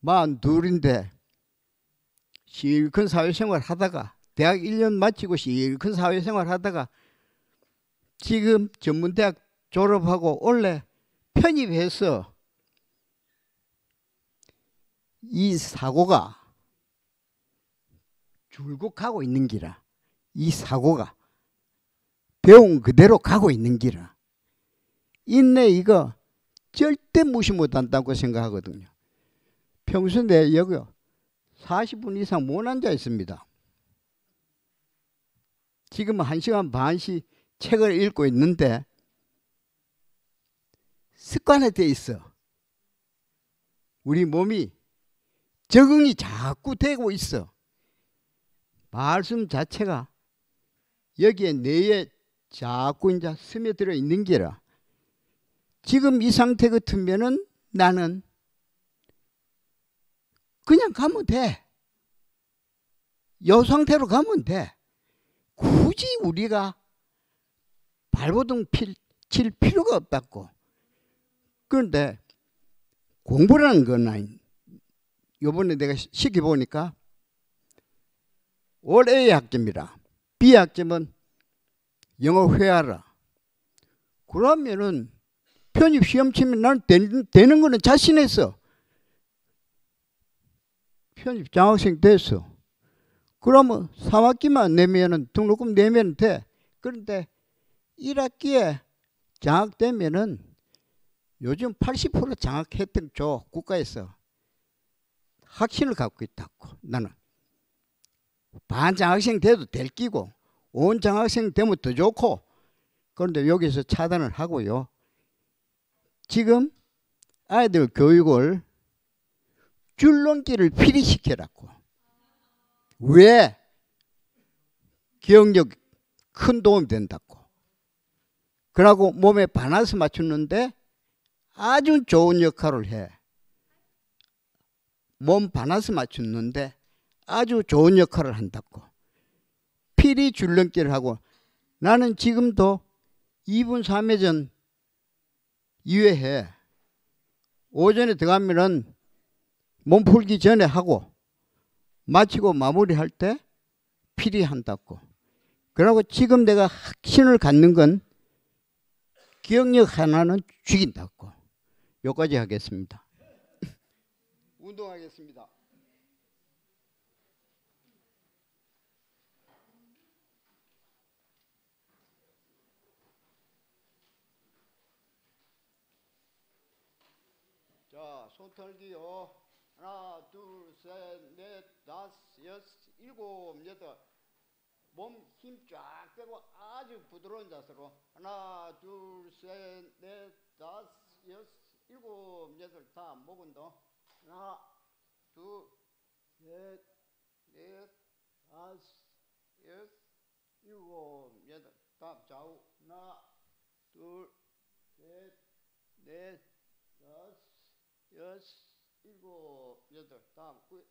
42인데 실컷 사회생활 하다가 대학 1년 마치고 실컷 사회생활 하다가 지금 전문대학 졸업하고 원래 편입해서 이 사고가 줄곧 가고 있는 기라. 이 사고가 배운 그대로 가고 있는 기라. 인내 이거 절대 무시 못한다고 생각하거든요. 평소 내 여기 40분 이상 못 앉아 있습니다. 지금은 1시간 반씩 책을 읽고 있는데 습관화되어 있어. 우리 몸이 적응이 자꾸 되고 있어. 말씀 자체가 여기에 뇌에 자꾸 이제 스며들어 있는 게라. 지금 이 상태 같으면은 나는 그냥 가면 돼. 요 상태로 가면 돼. 굳이 우리가 발버둥 칠 필요가 없다고. 그런데 공부라는 건 요번에 내가 시켜보니까 올 A 학점이라 B 학점은 영어 회화라. 그러면은 편입 시험 치면 나는 되는 거는 자신했어. 편입 장학생 됐어. 그러면 3학기만 내면은 등록금 내면 돼. 그런데 1학기에 장학되면은 요즘 80% 장학 혜택 줘. 국가에서. 확신을 갖고 있다고. 나는 반장학생 돼도 될 끼고 온 장학생 되면 더 좋고. 그런데 여기서 차단을 하고요. 지금 아이들 교육을 줄넘기를 필히시켜라고. 왜? 기억력 큰 도움이 된다고. 그러고 몸에 바나스 맞추는데 아주 좋은 역할을 해. 몸 바나스 맞추는데 아주 좋은 역할을 한다고. 필히 줄넘기를 하고. 나는 지금도 2분 3회전 2회 해. 오전에 들어가면은 몸풀기 전에 하고 마치고 마무리할 때 필히 한다고. 그러고 지금 내가 확신을 갖는 건 기억력 하나는 죽인다고. 여기까지 하겠습니다. 운동하겠습니다. 자, 손 털기요. 하나, 둘, 셋, 넷, 다섯, 여섯, 일곱, 여덟. 몸 힘 쫙 빼고 아주 부드러운 자세로. 하나, 둘, 셋, 넷, 다섯, 여섯, 일곱, 여덟. 다 목 운동. 하나, 둘, 셋, 넷, 다섯, 여섯, 일곱, 여덟. 다음 좌우. 하나, 둘, 셋, 넷, 다섯, 여섯, 일곱, 여덟. 다음 끝.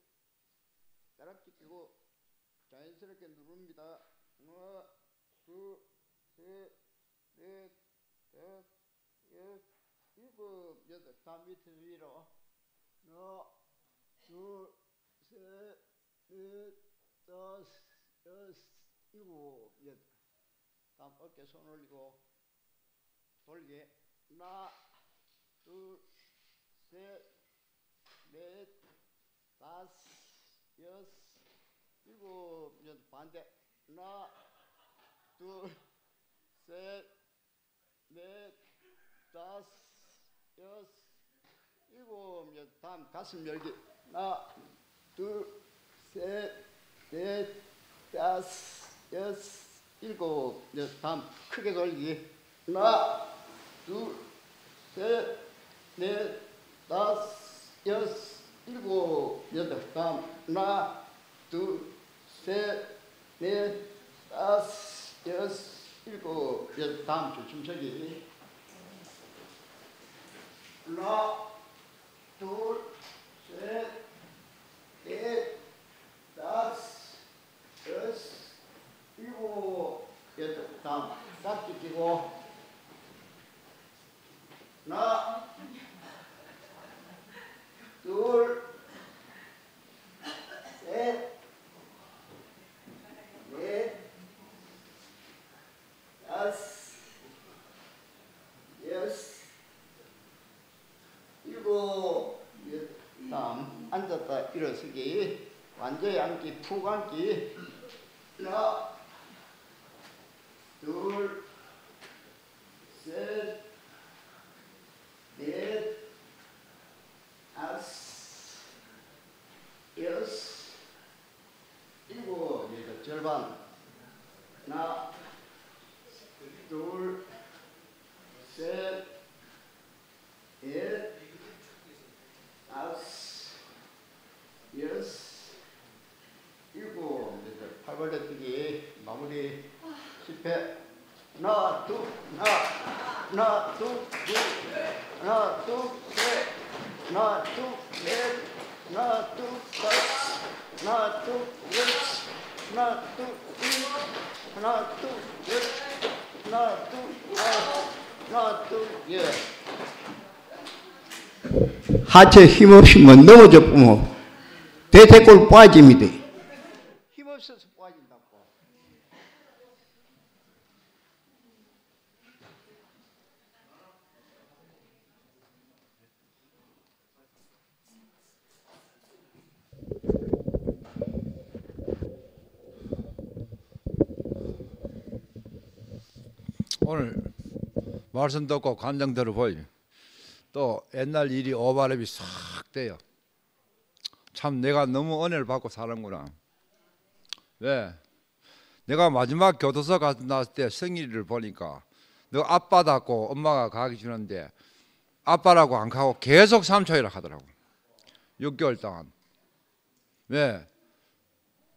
따라붙기 끼고 자연스럽게 누릅니다. 하나, 둘, 셋, 넷, 다섯, 여섯, 일곱, 여덟. 다음 밑에서 위로. 하나, 둘, 셋, 넷, 다섯, 여섯, 일곱, 여덟. 다음 어깨 손 올리고 돌기. 하나, 둘, 셋, 넷, 다섯, 여섯, 일곱, 여덟. 반대. 하나, 둘, 셋, 넷, 다섯, 여섯, 일곱, 여덟. 다음 가슴 열기. 하나, 둘, 셋, 넷, 다섯, 여섯, 일곱, 여덟. 다음 크게 돌기. 하나, 둘, 셋, 넷, 다섯, 여섯, 일곱, 여덟. 다음 하나, 둘, 셋, 넷, 다섯, 여섯, 일곱, 여덟. 다음 줄춤서기. 하나, 둘, 셋, 넷, 다섯, 여섯, 일곱, 여덟. 다음 깍지 끼고. 하나, 앉았다 일어서기. 완전히 앉기, 푹 앉기. 하나, 둘, 셋, 넷, 다섯, 여섯, 일곱, 여덟, 절반. 하나, 둘, 셋, 넷, 다섯, 여섯, 일곱, 여덟, 팔벌려 뛰기 마무리 실패. 하나, 둘, 하나, 둘, 하나, 둘, 셋, 하나, 둘, 넷, 하나, 둘, 다섯, 하나, 둘, 여섯, 하나, 둘, 일곱, 하나, 둘, 여덟, 하나, 둘, 아홉, 하나, 둘, 열. 하체 힘없이 넘어져 보면 대퇴골 빠집니다. 힘없어서 빠진다고. 오늘 말씀 듣고 감정 들어보이. 또 옛날 일이 오버랩이 싹 돼요. 참 내가 너무 은혜를 받고 사는구나. 왜? 내가 마지막 교도소 갔을 때 성일이를 보니까 너 아빠답고 엄마가 가기 주는데 아빠라고 안 가고 계속 삼촌이라 하더라고. 6개월 동안. 왜?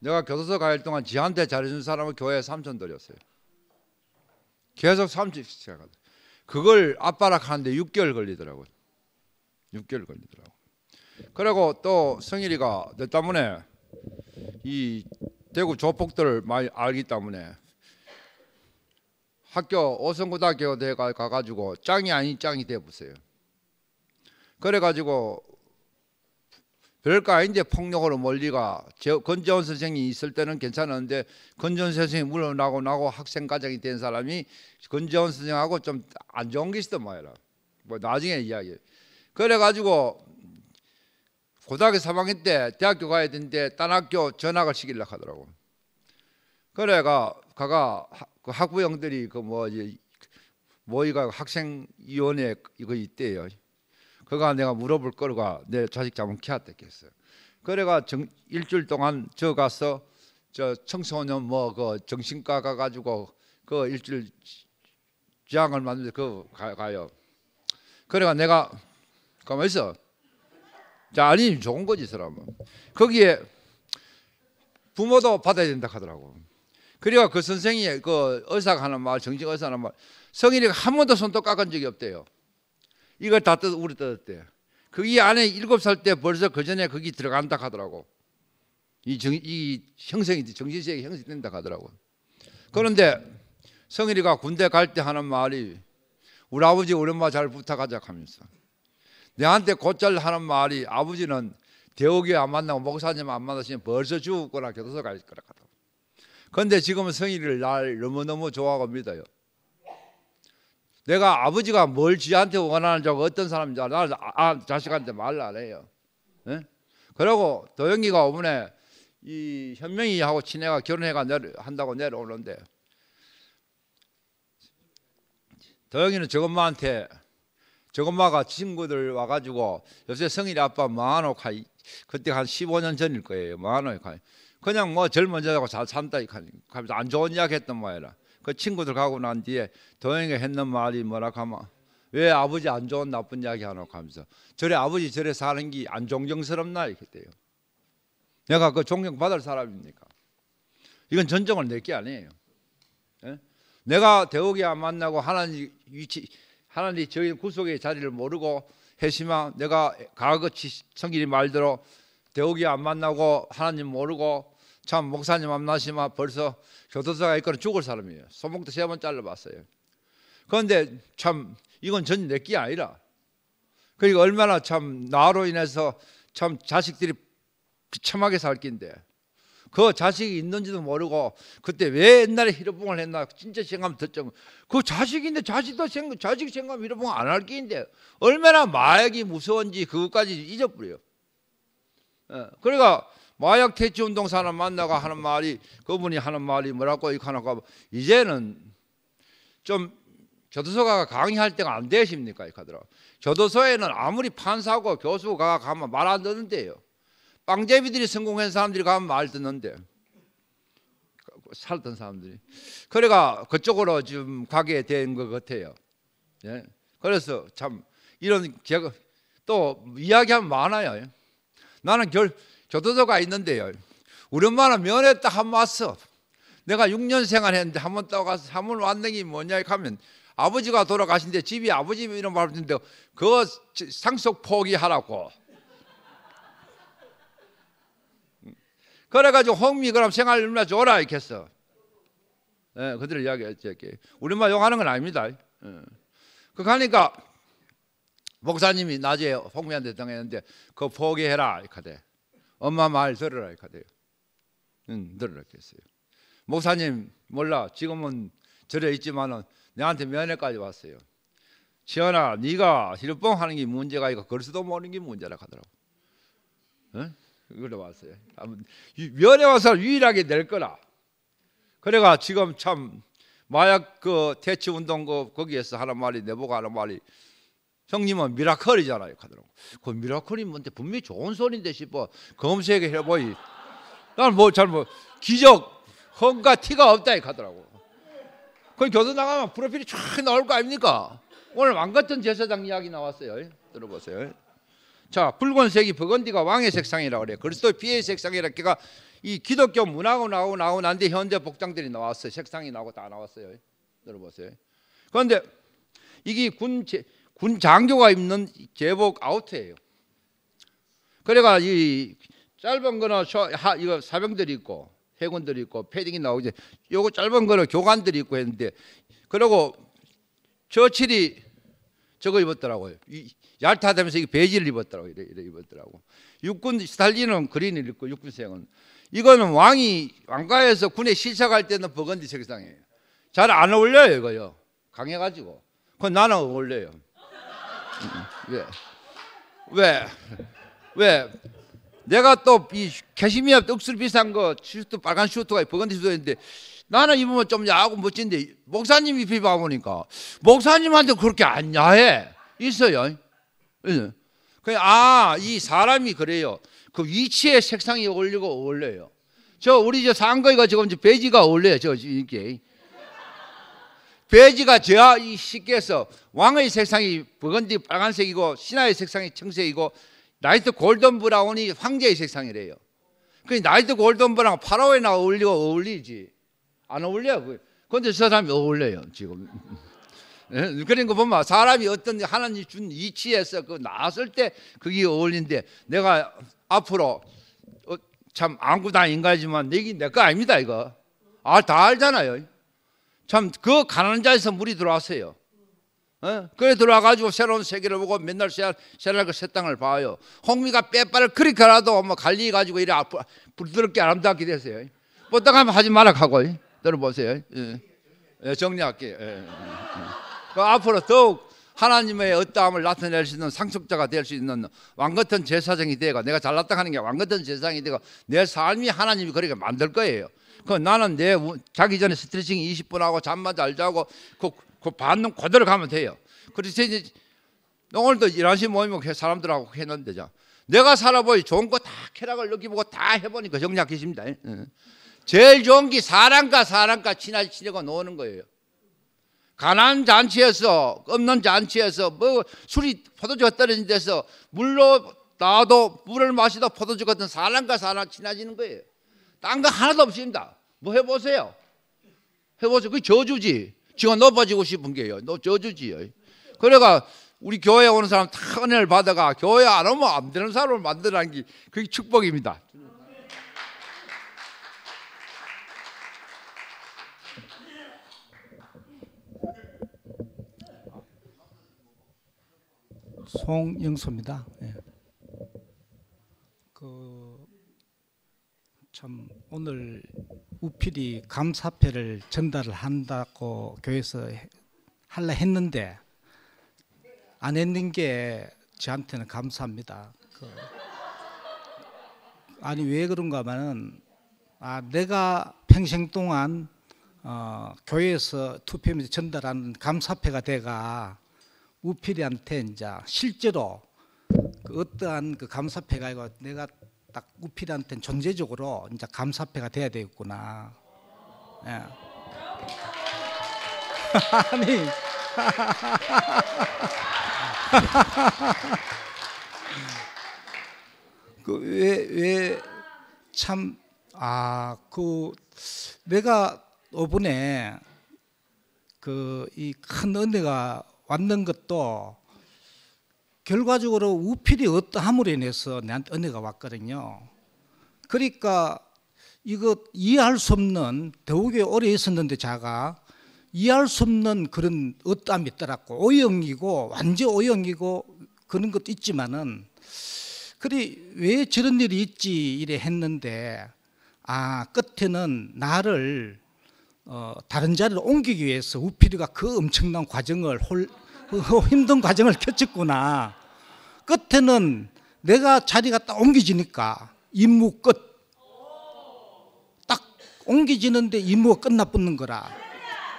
내가 교도소 갈 동안 지한테 잘해준 사람은 교회 삼촌들이었어요. 계속 삼촌 시작하더라고. 그걸 아빠라 하는데 6개월 걸리더라고요. 6개월 걸리더라고. 그리고 또 성일이가 내 때문에 이 대구 조폭들을 많이 알기 때문에 학교 오성고등학교에 가가지고 짱이 아닌 짱이 돼보세요. 그래가지고 별거 아닌데 폭력으로 멀리가. 건재원 선생이 있을 때는 괜찮았는데 건재원 선생이 물러나고 학생가장이 된 사람이 건재원 선생하고 좀 안 좋은 게 있었단 말이야. 뭐 나중에 이야기. 그래가지고 고등학교 3학년 때 대학교 가야 되는데 딴 학교 전학을 시키려고 하더라고. 그래가 그 학부형들이 그 뭐지 모의가 학생위원회 이거 있대요. 그가 내가 물어볼 거가 내 자식 잡으면 키웠댔겠어요. 그래가 일주일 동안 저 가서 저 청소년 뭐 그 정신과 가가지고 그 일주일 지향을 만드는데 그 가요. 그래가 내가 가만 있어. 자, 아니 좋은 거지 사람은. 거기에 부모도 받아야 된다 하더라고. 그래가 그 선생이 그 의사가 하는 말, 정신 의사 하는 말, 성인이가 한 번도 손톱 깎은 적이 없대요. 이걸 다 우리 뜯었대. 거기 안에 7살 때 벌써 그 전에 거기 들어간다 하더라고. 이 형성이 정신세계 형성이 된다 하더라고. 그런데 성일이가 군대 갈 때 하는 말이 우리 아버지 우리 엄마 잘 부탁하자 하면서 내한테 곧잘 하는 말이 아버지는 대옥이 안 만나고 목사님 안 만나시면 벌써 죽었거나 교도소 갈 거라 하더라고. 그런데 지금은 성일이를 날 너무너무 좋아하고 믿어요. 내가 아버지가 뭘 지한테 원하는지 어떤 사람인지 자식한테 말을 안 해요. 네? 그리고 도영이가 오면에 이 현명이하고 친애가 결혼해가 한다고 내려오는데 도영이는 저엄마한테 저엄마가 친구들 와가지고 요새 성일이 아빠 뭐하노 가이 그때 한 15년 전일 거예요. 뭐하노 가이 그냥 뭐 젊은 여자고 잘 산다 하면서 안 좋은 이야기 했단 말이야. 그 친구들 가고 난 뒤에 도영이가 했는 말이 뭐라 하면 왜 아버지 안 좋은 나쁜 이야기 하노 하면서 저래 아버지 저래 사는 게 안 존경스럽나 이렇게 돼요. 내가 그 존경받을 사람입니까? 이건 전정을 낼 게 아니에요. 예? 내가 대옥이 안 만나고 하나님 위치 하나님 저희 구속의 자리를 모르고 해시마 내가 가거치 성길이 말대로 대옥이 안 만나고 하나님 모르고 참 목사님 만나시면 벌써 교도소가 있거나 죽을 사람이에요. 손목도 3번 잘라봤어요. 그런데 참 이건 전 내게 아니라 그리고 얼마나 참 나로 인해서 참 자식들이 비참하게 살 낀데 그 자식이 있는지도 모르고 그때 왜 옛날에 히로봉을 했나 진짜 생각하면 듣죠. 그 자식인데 자식 생각하면 히로봉 안 할 게인데 얼마나 마약이 무서운지 그것까지 잊어버려요. 그러니까 마약 퇴치 운동 사람 만나가 하는 말이 그분이 하는 말이 뭐라고 이렇게 하나가 이제는 좀 교도소가 강의할 때가 안 되십니까? 이렇게 하더라고. 교도소에는 아무리 판사고 교수가 가면 말 안 듣는데요. 빵제비들이 성공한 사람들이 가면 말 듣는데 살던 사람들이. 그래가 그쪽으로 좀 가게 된 것 같아요. 예? 그래서 참 이런 제가 또 이야기하면 많아요. 나는 교도소가 있는데요. 우리 엄마는 면회 딱 한 번 왔어. 내가 6년 생활했는데 한 번 딱 가서 한 번 왔는 게 뭐냐 하면 아버지가 돌아가신데 집이 아버지 이런 말 하는데 그거 상속 포기하라고. 그래가지고 홍미 그럼 생활 얼마나 줘라 이렇게 했어. 예, 그들 이야기했죠. 우리 엄마 욕하는 건 아닙니다. 그러니까 목사님이 낮에 홍미한테 당했는데 그거 포기해라 이렇게 돼. 엄마 말 들으라 이렇게 돼요. 들으라 했어요. 목사님 몰라 지금은 절에 있지만은 내한테 면회까지 왔어요. 지연아, 네가 hir봉 하는 게 문제가 아니고 글수도 모르는 게 문제라 하더라고. 그래 왔어요. 면회 와서 유일하게 낼 거라. 그래가 지금 참 마약 그 퇴치 운동 거기에서 하는 말이 내보고 하는 말이 형님은 미라클이잖아요. 하더라고. 그 미라클이 뭔데 분명히 좋은 소리인데 싶어 검색해 해보이. 난 뭐 잘 뭐 기적 헌가 티가 없다 이 하더라고. 그 교도 나가면 프로필이 쫙 나올 거 아닙니까? 오늘 왕 같은 제사장 이야기 나왔어요. 들어보세요. 자, 붉은색이 버건디가 왕의 색상이라고 그래요. 그리스도의 피의 색상이라 걔가 이 기독교 문화가 나오고 난데 현대 복장들이 나왔어요. 색상이 나오고 다 나왔어요. 들어보세요. 그런데 이게 군 장교가 입는 제복 아우트예요. 그래가 이 짧은 거는 이거 사병들이 있고 해군들이 있고 패딩이 나오고 요거 짧은 거는 교관들이 있고 했는데 그리고 처칠이 저거 입었더라고요. 얄타되면서 이게 베지를 입었더라고요. 이래 입었더라고. 육군 스탈린은 그린을 입고 육군생은 이거는 왕가에서 군에 실사갈 때는 버건디 색상이에요. 잘 안 어울려요 이거요. 강해가지고. 그건 나는 어울려요. 왜? 내가 또 이 캐시미어 억수로 비싼 거 슈트 빨간 슈트가 버건디 슈트인데 나는 입으면 좀 야하고 멋진데 목사님이 입어 보니까 목사님한테 그렇게 안 야해 있어요. 이 사람이 그래요. 그 위치의 색상이 어울려요. 우리 저 상거이가 지금 베지가 어울려요. 이게 베지가 이 시께서 왕의 색상이 버건디 빨간색이고 신하의 색상이 청색이고 나이트 골든 브라운이 황제의 색상이래요. 그 나이트 골든 브라운 파라오에나 어울리지 안 어울려. 그런데 저 사람이 어울려요 지금. 그런 거 보면 사람이 어떤 하나님 준 위치에서 그 나왔을 때 그게 어울린데 내가 앞으로 참 안구다 인간이지만 내 거 아닙니다 이거. 다 알잖아요. 참 그 가난한 자에서 물이 들어왔어요. 그래 들어와가지고 새로운 세계를 보고 맨날 새날 그 새 땅을 봐요. 홍미가 빼빠를 그렇게라도 뭐 관리 가지고 이래 부드럽게 아름답게 됐어요. 뻗다가면 하지 말라 하고 들어보세요. 정리할게요. 앞으로 더욱 하나님의 어떠함을 나타낼 수 있는 상속자가 될 수 있는 왕 같은 제사장이 되고 내가 잘났다 하는 게 왕 같은 제사장이 되고 내 삶이 하나님이 그렇게 만들 거예요. 나는 자기 전에 스트레칭 20분 하고 잠만 잘 자고 그 반응 그대로 가면 돼요. 그래서 이제 오늘도 11시 모임을 사람들하고 했는데 내가 살아보니 좋은 거 다 쾌락을 느끼고 다 해보니까 정리하겠습니다. 제일 좋은 게 사람과 친하고 노는 거예요. 가난 잔치에서 없는 잔치에서 뭐 술이 포도주가 떨어진 데서 물로 나도 물을 마시다 포도주 같은 사람과 친해지는 거예요. 딴 거 하나도 없습니다. 뭐 해보세요. 그게 저주지. 지가 높아지고 싶은 게요. 너 저주지요. 그래가 우리 교회 오는 사람 다 은혜를 받아가 교회 안 오면 안 되는 사람을 만들라는 게 그게 축복입니다. 송영수입니다. 참 오늘 우필이 감사패를 전달을 한다고 교회에서 하려 했는데 안 했는 게 저한테는 감사합니다. 아니 왜 그런가 하면은 내가 평생 동안 교회에서 투표하면서 전달하는 감사패가 돼가 우필이한테 이제 실제로 그 어떠한 그 감사패가 이거 내가 딱 우필이한테 존재적으로 이제 감사패가 돼야 되겠구나. 예. 아니 그 왜 참 그 내가 이번에 그 이 큰 은혜가 왔는 것도 결과적으로 우필이 어떠함으로 인해서 내한테 은혜가 왔거든요. 그러니까 이거 이해할 수 없는, 더욱이 오래 있었는데 자가 이해할 수 없는 그런 어떠함이 있더라고. 오형이고 완전 오형이고 그런 것도 있지만은 그래 왜 저런 일이 있지 이래 했는데 끝에는 나를 다른 자리로 옮기기 위해서 우필이가 그 엄청난 과정을 힘든 과정을 겪었구나. 끝에는 내가 자리가 딱 옮겨지니까 임무 끝. 딱 옮겨지는데 임무가 끝나붙는 거라.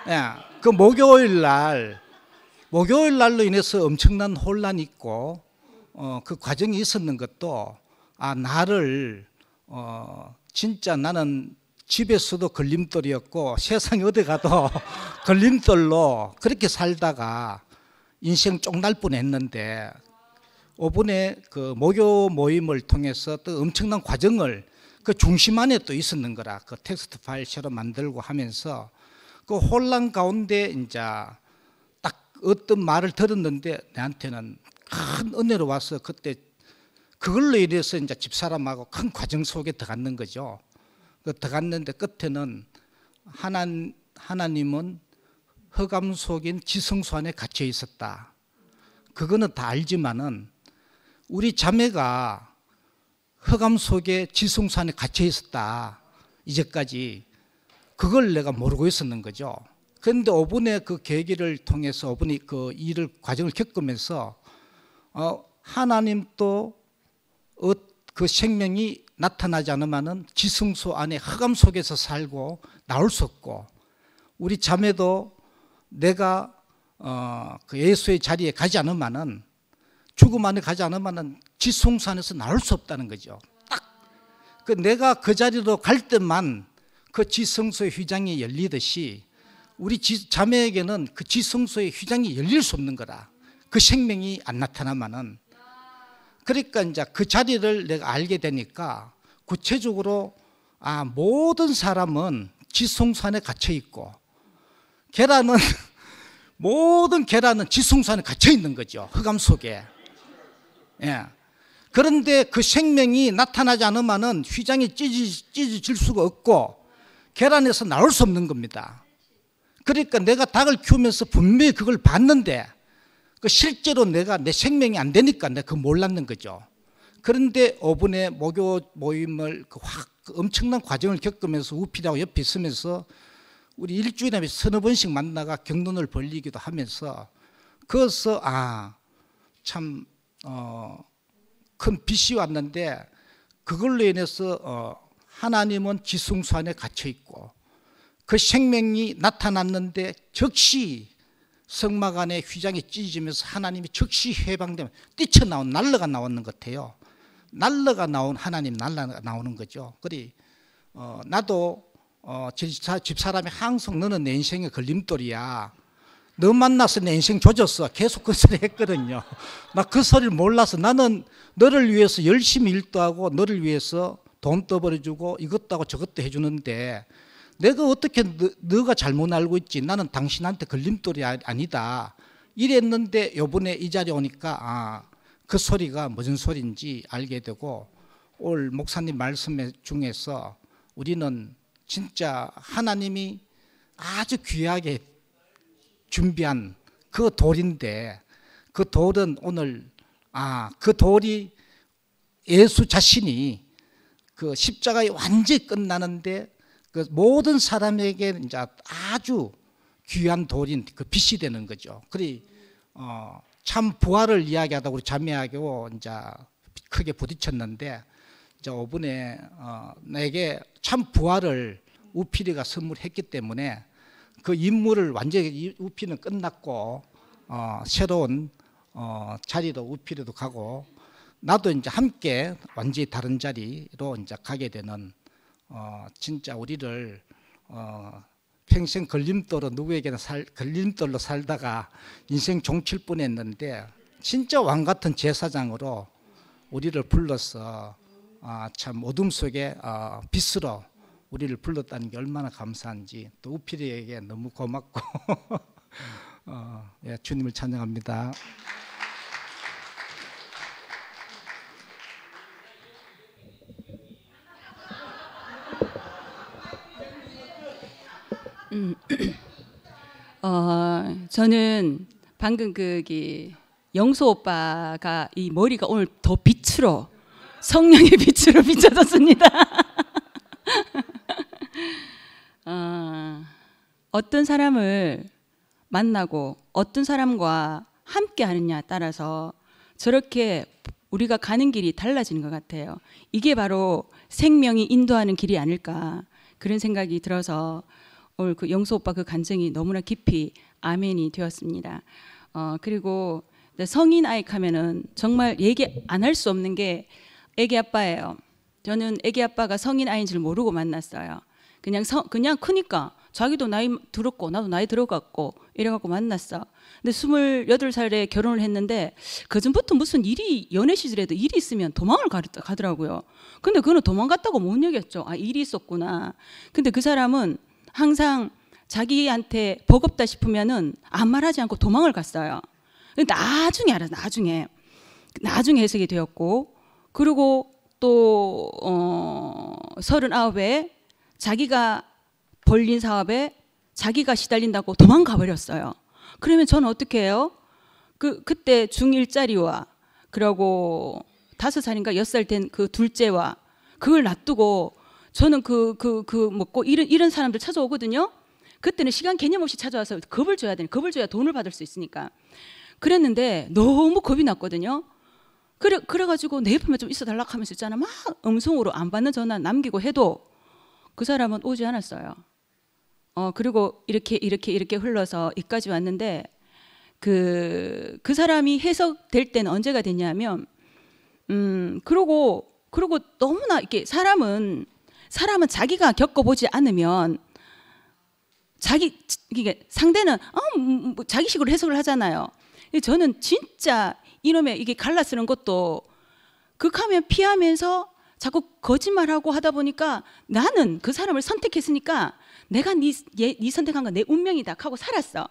예, 그 목요일 날로 인해서 엄청난 혼란이 있고 그 과정이 있었는 것도 나를 진짜 나는 집에서도 걸림돌이었고 세상에 어디 가도 걸림돌로 그렇게 살다가 인생 쪽날 뻔했는데 이번에 그 목요 모임을 통해서 또 엄청난 과정을 그 중심 안에 또 있었는 거라. 그 텍스트 파일 새로 만들고 하면서 그 혼란 가운데 이제 딱 어떤 말을 들었는데 내한테는 큰 은혜로 와서 그때 그걸로 인해서 이제 집사람하고 큰 과정 속에 들어갔는 거죠. 그 들어갔는데 끝에는 하나님은 흑암 속인 지성소 안에 갇혀 있었다. 그거는 다 알지만은 우리 자매가 흑암 속에 지성소 안에 갇혀 있었다. 이제까지 그걸 내가 모르고 있었는 거죠. 그런데 이번에 그 계기를 통해서 이번에 그 일을 과정을 겪으면서 하나님도 그 생명이 나타나지 않으면은 지성소 안에 흑암 속에서 살고 나올 수 없고 우리 자매도 내가 그 예수의 자리에 가지 않으면은 죽음 안에 가지 않으면은 지성소 안에서 나올 수 없다는 거죠. 딱 그 내가 그 자리로 갈 때만 그 지성소의 휘장이 열리듯이 우리 자매에게는 그 지성소의 휘장이 열릴 수 없는 거라. 그 생명이 안 나타나면은. 그러니까 이제 그 자리를 내가 알게 되니까 구체적으로 모든 사람은 지성소 안에 갇혀 있고 계란은 모든 계란은 지성소 안에 갇혀 있는 거죠. 흑암 속에. 예. 그런데 그 생명이 나타나지 않으면은 휘장이 찢어질 수가 없고 계란에서 나올 수 없는 겁니다. 그러니까 내가 닭을 키우면서 분명히 그걸 봤는데 그 실제로 내가 내 생명이 안 되니까 내가 그걸 몰랐는 거죠. 그런데 5분의 목요 모임을 그 엄청난 과정을 겪으면서 우필하고 옆에 있으면서 우리 일주일에 서너 번씩 만나가 경론을 벌리기도 하면서 그래서 참 큰 빛이 왔는데 그걸로 인해서 하나님은 지성소 안에 갇혀 있고 그 생명이 나타났는데 즉시 성막 안에 휘장이 찢어지면서 하나님이 즉시 해방되면 뛰쳐나온 날러가 나오는 것 같아요. 날러가 나온 하나님 날러가 나오는 거죠. 그리 나도 집사람이 항상 너는 내 인생의 걸림돌이야. 너 만나서 내 인생 조졌어. 계속 그 소리 했거든요. 나 그 소리를 몰라서 나는 너를 위해서 열심히 일도 하고 너를 위해서 돈 떠버려주고 이것도 하고 저것도 해주는데 내가 어떻게 너가 잘못 알고 있지. 나는 당신한테 걸림돌이 아니다. 이랬는데 요번에 이 자리에 오니까 그 소리가 무슨 소리인지 알게 되고 올 목사님 말씀 중에서 우리는 진짜 하나님이 아주 귀하게 준비한 그 돌인데 그 돌은 오늘 그 돌이 예수 자신이 그 십자가에 완전히 끝나는데 그 모든 사람에게 이제 아주 귀한 돌인 그 빛이 되는 거죠. 그리 참 부활을 이야기하다 우리 자매하고 이제 크게 부딪혔는데 저 5분에 내게 참 부활을 우필이가 선물했기 때문에 그 임무를 완전히 우필이는 끝났고 새로운 자리로 우필이도 가고 나도 이제 함께 완전히 다른 자리로 이제 가게 되는 진짜 우리를 평생 걸림돌로 누구에게나 걸림돌로 살다가 인생 종칠 뻔했는데 진짜 왕 같은 제사장으로 우리를 불러서 참 어둠 속에 빛으로 우리를 불렀다는 게 얼마나 감사한지 또 우필이에게 너무 고맙고 예, 주님을 찬양합니다. 저는 방금 영수 오빠가 이 머리가 오늘 더 빛으로 성령의 빛으로 비춰졌습니다. 어떤 사람을 만나고 어떤 사람과 함께 하느냐에 따라서 저렇게 우리가 가는 길이 달라지는 것 같아요. 이게 바로 생명이 인도하는 길이 아닐까 그런 생각이 들어서 오늘 그 영수 오빠 그 간증이 너무나 깊이 아멘이 되었습니다. 그리고 성인 아이 하면은 정말 얘기 안 할 수 없는 게 애기 아빠예요. 저는 애기 아빠가 성인 아이인 줄 모르고 만났어요. 그냥 크니까 자기도 나이 들었고 나도 나이 들어갔고 이래갖고 만났어. 근데 28살에 결혼을 했는데 그전부터 무슨 일이 연애 시절에도 일이 있으면 도망을 가더라고요. 근데 그거는 도망갔다고 못 여겼죠. 일이 있었구나. 근데 그 사람은 항상 자기한테 버겁다 싶으면은 아무 말하지 않고 도망을 갔어요. 나중에 알았어. 나중에 해석이 되었고 그리고 또 39에 자기가 벌린 사업에 자기가 시달린다고 도망가 버렸어요. 그러면 저는 어떻게 해요? 그때 중1짜리와 그러고 5살인가 6살 된 그 둘째와 그걸 놔두고 저는 먹고 이런 사람들 찾아오거든요. 그때는 시간 개념 없이 찾아와서 겁을 줘야 되는 겁을 줘야 돈을 받을 수 있으니까 그랬는데 너무 겁이 났거든요. 그래가지고 내 옆에만 좀 있어달라 하면서 있잖아 막 음성으로 안 받는 전화 남기고 해도 그 사람은 오지 않았어요. 그리고 이렇게 흘러서 여기까지 왔는데 그 사람이 해석될 때는 언제가 됐냐면 그러고 너무나 이렇게 사람은 자기가 겪어보지 않으면 이게 상대는 자기식으로 해석을 하잖아요. 저는 진짜 이놈의 이게 갈라쓰는 것도 극하면 피하면서 자꾸 거짓말하고 하다 보니까 나는 그 사람을 선택했으니까 내가 네 선택한 건 내 운명이다 하고 살았어.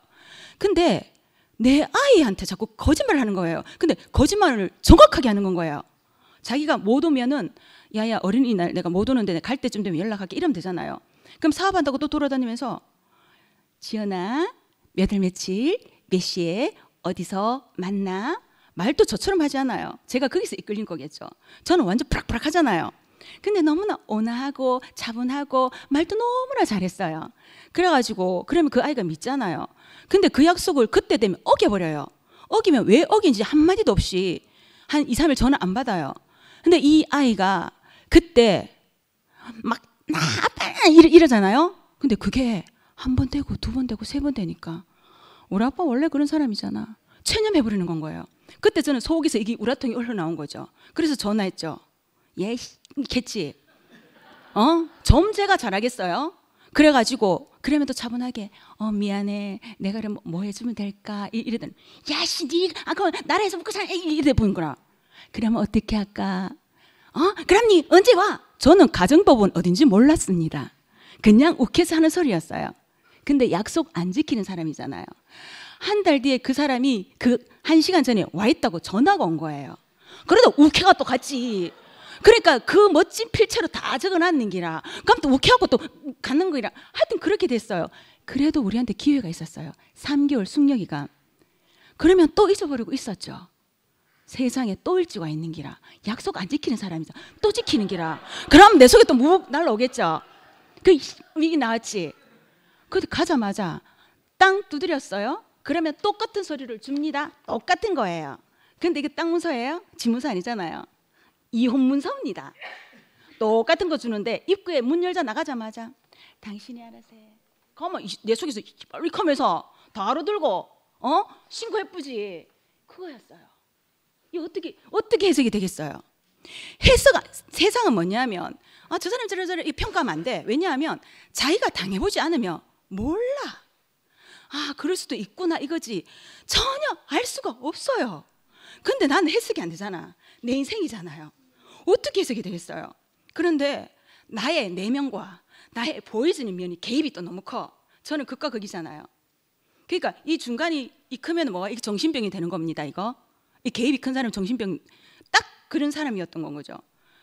근데 내 아이한테 자꾸 거짓말을 하는 거예요. 근데 거짓말을 정확하게 하는 건 거예요. 자기가 못 오면은 야야 어린이날 내가 못 오는데 갈 때쯤 되면 연락할게 이러면 되잖아요. 그럼 사업한다고 또 돌아다니면서 지연아 몇 월 며칠 몇 시에 어디서 만나? 말도 저처럼 하지 않아요. 제가 거기서 이끌린 거겠죠. 저는 완전 프락프락 하잖아요. 근데 너무나 온화하고 차분하고 말도 너무나 잘했어요. 그래가지고 그러면 그 아이가 믿잖아요. 근데 그 약속을 그때 되면 어겨버려요. 어기면 왜 어긴지 한마디도 없이 한 2, 3일 전화 안 받아요. 근데 이 아이가 그때 막 아빠 이러잖아요. 근데 그게 한 번 되고 2번 되고 3번 되니까 우리 아빠 원래 그런 사람이잖아. 체념해버리는 건 거예요. 그때 저는 속에서 이게 우라통이 흘러나온 거죠. 그래서 전화했죠. 예, 겠지. 점제가 잘하겠어요. 그래가지고 그러면 또 차분하게 미안해. 내가 그럼 뭐 해주면 될까? 이러더니 야씨 니 그럼 나라에서 먹고 살 이래 보는 거라. 그러면 어떻게 할까? 그럼 니 언제 와? 저는 가정법은 어딘지 몰랐습니다. 그냥 욱해서 하는 소리였어요. 근데 약속 안 지키는 사람이잖아요. 한 달 뒤에 그 사람이 1시간 전에 와 있다고 전화가 온 거예요. 그래도 욱해가 또 갔지. 그러니까 그 멋진 필체로 다 적어놨는 기라. 그럼 또 욱해하고 또 가는 거이라. 하여튼 그렇게 됐어요. 그래도 우리한테 기회가 있었어요. 3개월 숙려기간. 그러면 또 잊어버리고 있었죠. 세상에 또 일주가 있는 기라. 약속 안 지키는 사람이죠. 또 지키는 기라. 그럼 내 속에 또 묵 날라오겠죠. 이게 나왔지. 근데 가자마자 땅 두드렸어요. 그러면 똑같은 소리를 줍니다. 똑같은 거예요. 근데 이게 땅 문서예요? 집 문서 아니잖아요. 이혼 문서입니다. 똑같은 거 주는데 입구에 문 열자 나가자마자 당신이 알아서 해. 그러면 내 속에서 빨리 하면서 바로 들고 신고 예쁘지. 그거였어요. 이 어떻게 해석이 되겠어요? 세상은 뭐냐면 저 사람 저래 평가하면 안 돼. 왜냐하면 자기가 당해보지 않으면 몰라. 그럴 수도 있구나 이거지. 전혀 알 수가 없어요. 근데 나는 해석이 안 되잖아. 내 인생이잖아요. 어떻게 해석이 되겠어요? 그런데 나의 내면과 나의 보여지는 면이 개입이 또 너무 커. 저는 극과 극이잖아요. 그러니까 이 중간이 크면 뭐가 이게 정신병이 되는 겁니다. 이 개입이 큰 사람은 정신병 딱 그런 사람이었던 건 거죠.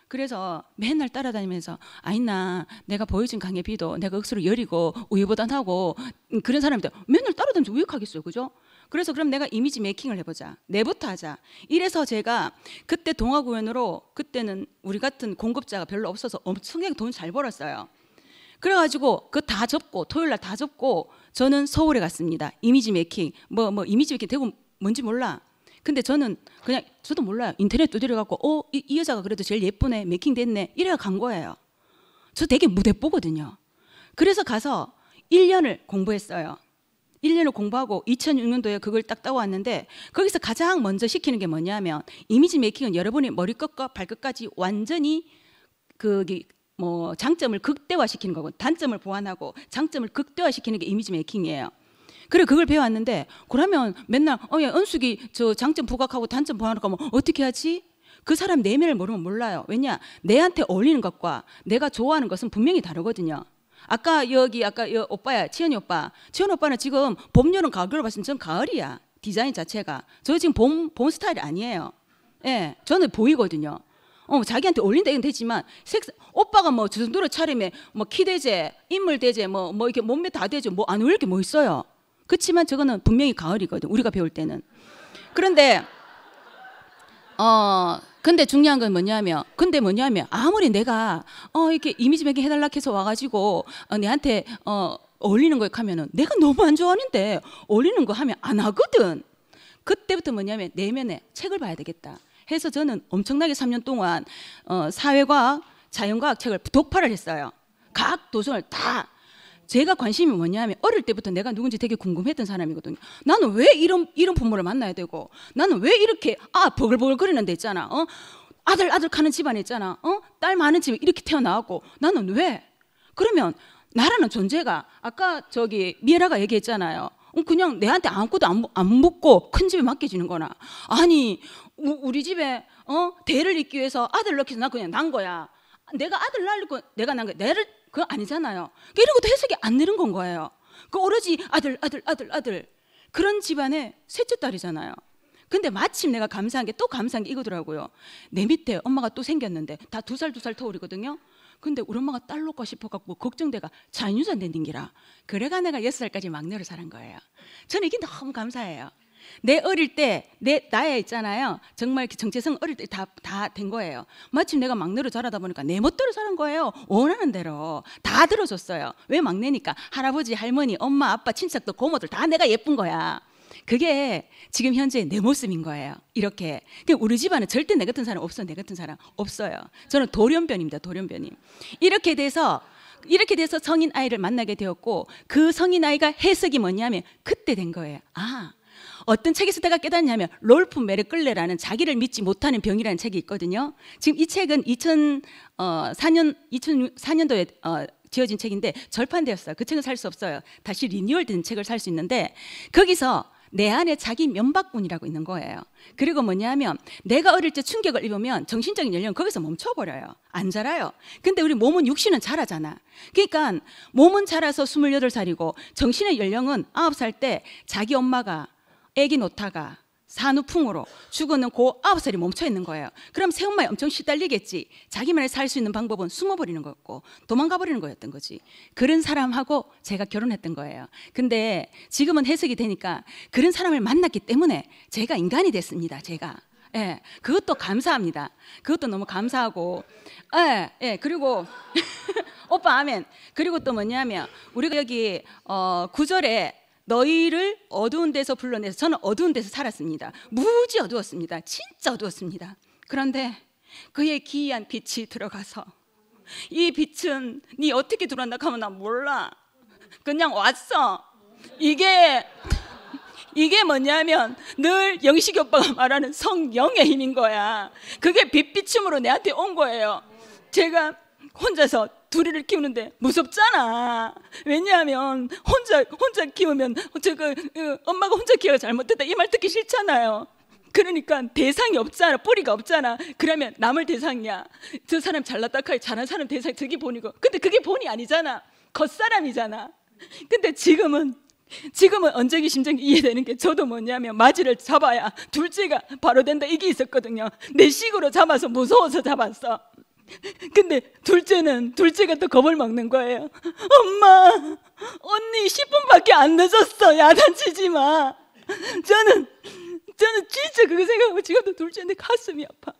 그래서 맨날 따라다니면서 아니나 내가 보여진 강에 비도 내가 억수로 여리고 우유부단하고 그런 사람들 맨날 따라다니면서 우역하겠어요. 그죠? 그래서 그럼 내가 이미지 메이킹을 해보자. 내부터 하자. 이래서 제가 그때 동아공연으로 그때는 우리 같은 공급자가 별로 없어서 엄청나게 돈 잘 벌었어요. 그래가지고 그거 다 접고 토요일날 다 접고 저는 서울에 갔습니다. 이미지 메이킹 뭐 이미지 메이킹 되고 뭔지 몰라. 근데 저는 그냥 저도 몰라요. 인터넷 두드려갖고 이 여자가 그래도 제일 예쁘네 메이킹 됐네 이래가 간 거예요. 저 되게 무대뽀거든요. 그래서 가서 1년을 공부했어요. 1년을 공부하고 2006년도에 그걸 딱 따와왔는데 거기서 가장 먼저 시키는 게 뭐냐면 이미지 메이킹은 여러분의 머리끝과 발끝까지 완전히 장점을 극대화시키는 거고 단점을 보완하고 장점을 극대화시키는 게 이미지 메이킹이에요. 그래 그걸 배워왔는데 그러면 맨날 야 은숙이 저 장점 부각하고 단점 보완하고 뭐 어떻게 하지? 그 사람 내면을 모르면 몰라요. 왜냐 내한테 어울리는 것과 내가 좋아하는 것은 분명히 다르거든요. 아까 오빠야 치현이 오빠는 지금 봄 여름 가을을 봤으면 전 가을이야. 디자인 자체가 저 지금 봄 스타일이 아니에요. 예, 저는 보이거든요. 자기한테 어울린다 이건 되지만 오빠가 뭐 저 정도로 차림에 뭐 키 대제, 인물 대제, 뭐 이렇게 몸매 다 대제 뭐 안 어울릴 게 뭐 있어요. 그렇지만 저거는 분명히 가을이거든. 우리가 배울 때는. 그런데 근데 중요한 건 뭐냐면 아무리 내가 이렇게 이미지 메이킹 해달라 해서 와가지고 내한테 어울리는 거 하면은 내가 너무 안 좋아하는데 어울리는 거 하면 안 하거든. 그때부터 뭐냐면 내면에 책을 봐야 되겠다 해서 저는 엄청나게 3년 동안 사회과학, 자연과학 책을 독파를 했어요. 각 도서를 다. 제가 관심이 뭐냐면 어릴 때부터 내가 누군지 되게 궁금했던 사람이거든요. 나는 왜 이런 부모를 만나야 되고 나는 왜 이렇게 버글버글 거리는 데 있잖아. 아들 가는 집안에 있잖아. 딸 많은 집에 이렇게 태어나왔고 나는 왜? 그러면 나라는 존재가 아까 미애라가 얘기했잖아요. 그냥 내한테 아무것도 안 묻고 큰 집에 맡겨지는 거나. 아니 우리 집에 대를 잇기 위해서 아들 낳기 위해서 나 그냥 난 거야. 내가 아들 낳고 내가 난 거야. 그거 아니잖아요. 이런 것도 해석이 안 되는 건 거예요. 그 오로지 아들 그런 집안의 셋째 딸이잖아요. 근데 마침 내가 감사한 게 이거더라고요. 내 밑에 엄마가 또 생겼는데 다 2살 터울이거든요. 근데 우리 엄마가 딸 놓고 싶어갖고 걱정돼가 자연유산 된긴기라. 그래가 내가 6살까지 막내로 살은 거예요. 저는 이게 너무 감사해요. 내 어릴 때 나야 있잖아요. 정말 정체성 어릴 때 다 된 거예요. 마침 내가 막내로 자라다 보니까 내 멋대로 사는 거예요. 원하는 대로 다 들어줬어요. 왜 막내니까 할아버지, 할머니, 엄마, 아빠, 친척들, 고모들 다 내가 예쁜 거야. 그게 지금 현재 내 모습인 거예요. 이렇게. 우리 집안은 절대 내 같은 사람 없어. 내 같은 사람 없어요. 저는 돌연변입니다. 돌연변임. 이렇게 돼서 성인 아이를 만나게 되었고 그 성인 아이가 해석이 뭐냐면 그때 된 거예요. 어떤 책에서 내가 깨닫냐면 롤프 메르끌레라는 자기를 믿지 못하는 병이라는 책이 있거든요. 지금 이 책은 2004년도에 지어진 책인데 절판되었어요. 그 책은 살 수 없어요. 다시 리뉴얼된 책을 살 수 있는데 거기서 내 안에 자기 면박군이라고 있는 거예요. 그리고 뭐냐면 내가 어릴 때 충격을 입으면 정신적인 연령은 거기서 멈춰버려요. 안 자라요. 근데 우리 몸은 육신은 자라잖아. 그러니까 몸은 자라서 28살이고 정신의 연령은 9살 때 자기 엄마가 애기 놓다가 산후풍으로 죽어는 그 9살이 멈춰 있는 거예요. 그럼 새엄마에 엄청 시달리겠지. 자기만이 살 수 있는 방법은 숨어버리는 거였고 도망가 버리는 거였던 거지. 그런 사람하고 제가 결혼했던 거예요. 근데 지금은 해석이 되니까 그런 사람을 만났기 때문에 제가 인간이 됐습니다. 제가. 예, 그것도 감사합니다. 그것도 너무 감사하고, 그리고 오빠 아멘. 그리고 또 뭐냐면 우리가 여기 9절에 너희를 어두운 데서 불러내서 저는 어두운 데서 살았습니다. 무지 어두웠습니다. 진짜 어두웠습니다. 그런데 그의 기이한 빛이 들어가서 이 빛은 네 어떻게 들어왔나 하면 나 몰라. 그냥 왔어. 이게 뭐냐면 늘 영식이 오빠가 말하는 성령의 힘인 거야. 그게 빛비춤으로 내한테 온 거예요. 제가 혼자서 둘이를 키우는데 무섭잖아. 왜냐하면 혼자 키우면 엄마가 혼자 키워가 잘못됐다 이 말 듣기 싫잖아요. 그러니까 대상이 없잖아. 뿌리가 없잖아. 그러면 남을 대상이야. 저 사람 잘났다 카이 잘한 사람 대상 저기 본이고. 근데 그게 본이 아니잖아. 겉사람이잖아. 근데 지금은 언쟁이 심정이 이해되는 게 저도 뭐냐면 마지를 잡아야 둘째가 바로 된다 이게 있었거든요. 내 식으로 잡아서 무서워서 잡았어. 근데 둘째가 또 겁을 먹는 거예요. 엄마, 언니 10분밖에 안 늦었어. 야단치지 마. 저는 진짜 그거 생각하고 지금도 둘째인데 가슴이 아파.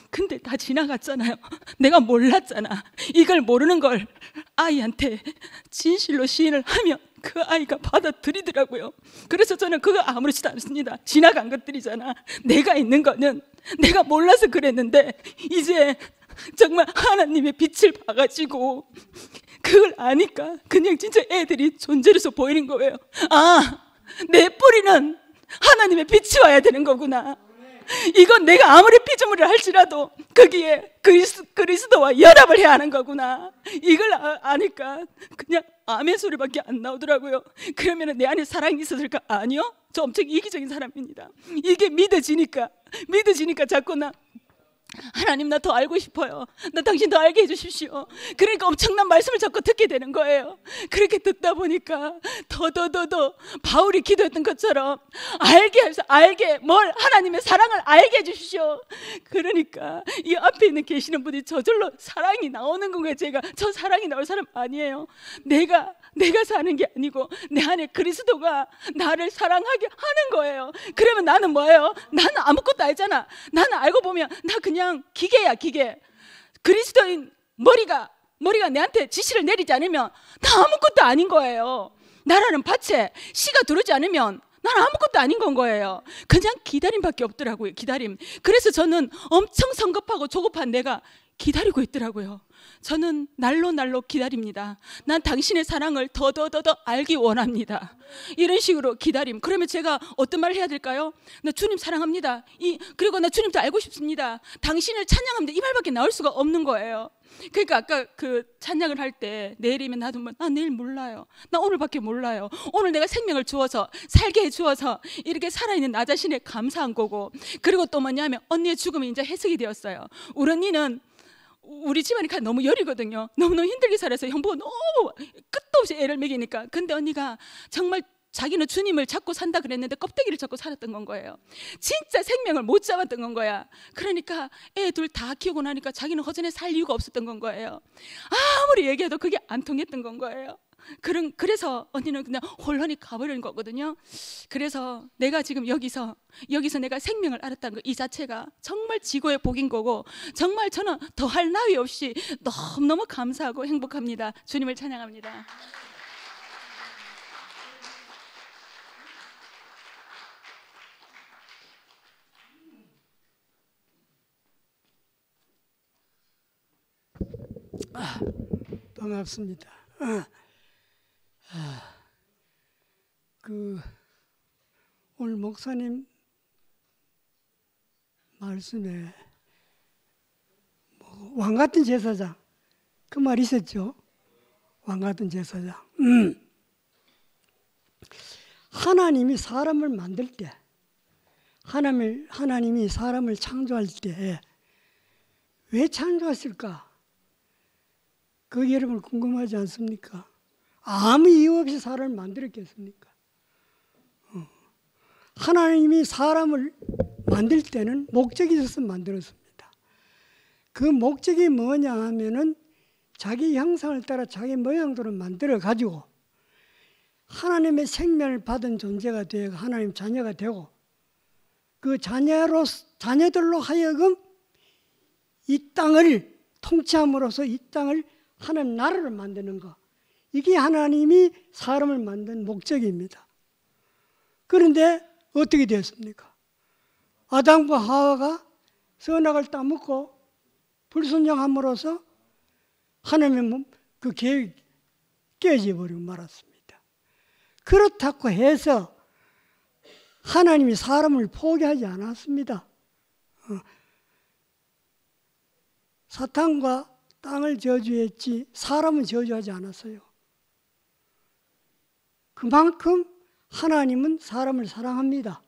근데 다 지나갔잖아요. 내가 몰랐잖아. 이걸 모르는 걸 아이한테 진실로 시인을 하면 그 아이가 받아들이더라고요. 그래서 저는 그거 아무렇지도 않습니다. 지나간 것들이잖아. 내가 있는 거는 내가 몰라서 그랬는데 이제 정말 하나님의 빛을 봐가지고 그걸 아니까 그냥 진짜 애들이 존재로서 보이는 거예요. 아, 내 뿌리는 하나님의 빛이 와야 되는 거구나. 이건 내가 아무리 피조물을 할지라도 거기에 그리스도와 연합을 해야 하는 거구나. 이걸 아니까 그냥 아멘 소리밖에 안 나오더라고요. 그러면 내 안에 사랑이 있었을까? 아니요. 저 엄청 이기적인 사람입니다. 이게 믿어지니까 자꾸 하나님 나 더 알고 싶어요. 나 당신 더 알게 해주십시오. 그러니까 엄청난 말씀을 자꾸 듣게 되는 거예요. 그렇게 듣다 보니까 더 바울이 기도했던 것처럼 알게 뭘 하나님의 사랑을 알게 해주십시오. 그러니까 이 앞에 있는 계시는 분이 저절로 사랑이 나오는 거예요. 저 사랑이 나올 사람 아니에요. 내가 사는 게 아니고 내 안에 그리스도가 나를 사랑하게 하는 거예요. 그러면 나는 뭐예요? 나는 아무것도 알잖아. 나는 알고 보면 나 그냥 기계야, 기계. 그리스도인 머리가 내한테 지시를 내리지 않으면 나 아무것도 아닌 거예요. 나라는 밭에 씨가 들어오지 않으면 나는 아무것도 아닌 건 거예요. 그냥 기다림밖에 없더라고요. 기다림. 그래서 저는 엄청 성급하고 조급한 내가 기다리고 있더라고요. 저는 날로 기다립니다. 난 당신의 사랑을 더 알기 원합니다. 이런 식으로 기다림. 그러면 제가 어떤 말을 해야 될까요? 나 주님 사랑합니다. 그리고 나 주님 더 알고 싶습니다. 당신을 찬양합니다. 이 말밖에 나올 수가 없는 거예요. 그러니까 아까 그 찬양을 할 때 내일이면 나도 나 내일 몰라요. 나 오늘밖에 몰라요. 오늘 내가 생명을 주어서 살게 해주어서 이렇게 살아있는 나 자신에 감사한 거고, 그리고 또 뭐냐면 언니의 죽음이 이제 해석이 되었어요. 우리 언니는 우리 집안이 너무 열이거든요. 너무너무 힘들게 살아서 형부가 너무 끝도 없이 애를 먹이니까. 근데 언니가 정말 자기는 주님을 잡고 산다 그랬는데 껍데기를 잡고 살았던 건 거예요. 진짜 생명을 못 잡았던 건 거야. 그러니까 애 둘 다 키우고 나니까 자기는 허전에 살 이유가 없었던 건 거예요. 아무리 얘기해도 그게 안 통했던 건 거예요. 그래서 언니는 그냥 혼란히 가버리는 거거든요. 그래서 내가 지금 여기서 내가 생명을 알았다는 거 이 자체가 정말 지고의 복인 거고, 정말 저는 더할 나위 없이 너무너무 감사하고 행복합니다. 주님을 찬양합니다. 반갑습니다. 오늘 목사님 말씀에 왕 같은 제사장 그 말 있었죠. 왕 같은 제사장. 하나님이 사람을 만들 때, 하나님이 사람을 창조할 때 왜 창조했을까? 그게 여러분 궁금하지 않습니까? 아무 이유 없이 사람을 만들었겠습니까? 하나님이 사람을 만들 때는 목적이 있어서 만들었습니다. 그 목적이 뭐냐 하면은 자기 형상을 따라 자기 모양대로 만들어 가지고 하나님의 생명을 받은 존재가 되어 하나님 자녀가 되고, 그 자녀들로 하여금 이 땅을 통치함으로써 이 땅을 하나님 나라를 만드는 것, 이게 하나님이 사람을 만든 목적입니다. 그런데 어떻게 되었습니까? 아담과 하와가 선악을 따먹고 불순종함으로써 하나님의 그 계획이 깨져버리고 말았습니다. 그렇다고 해서 하나님이 사람을 포기하지 않았습니다. 사탄과 땅을 저주했지 사람은 저주하지 않았어요. 그만큼 하나님은 사람을 사랑합니다.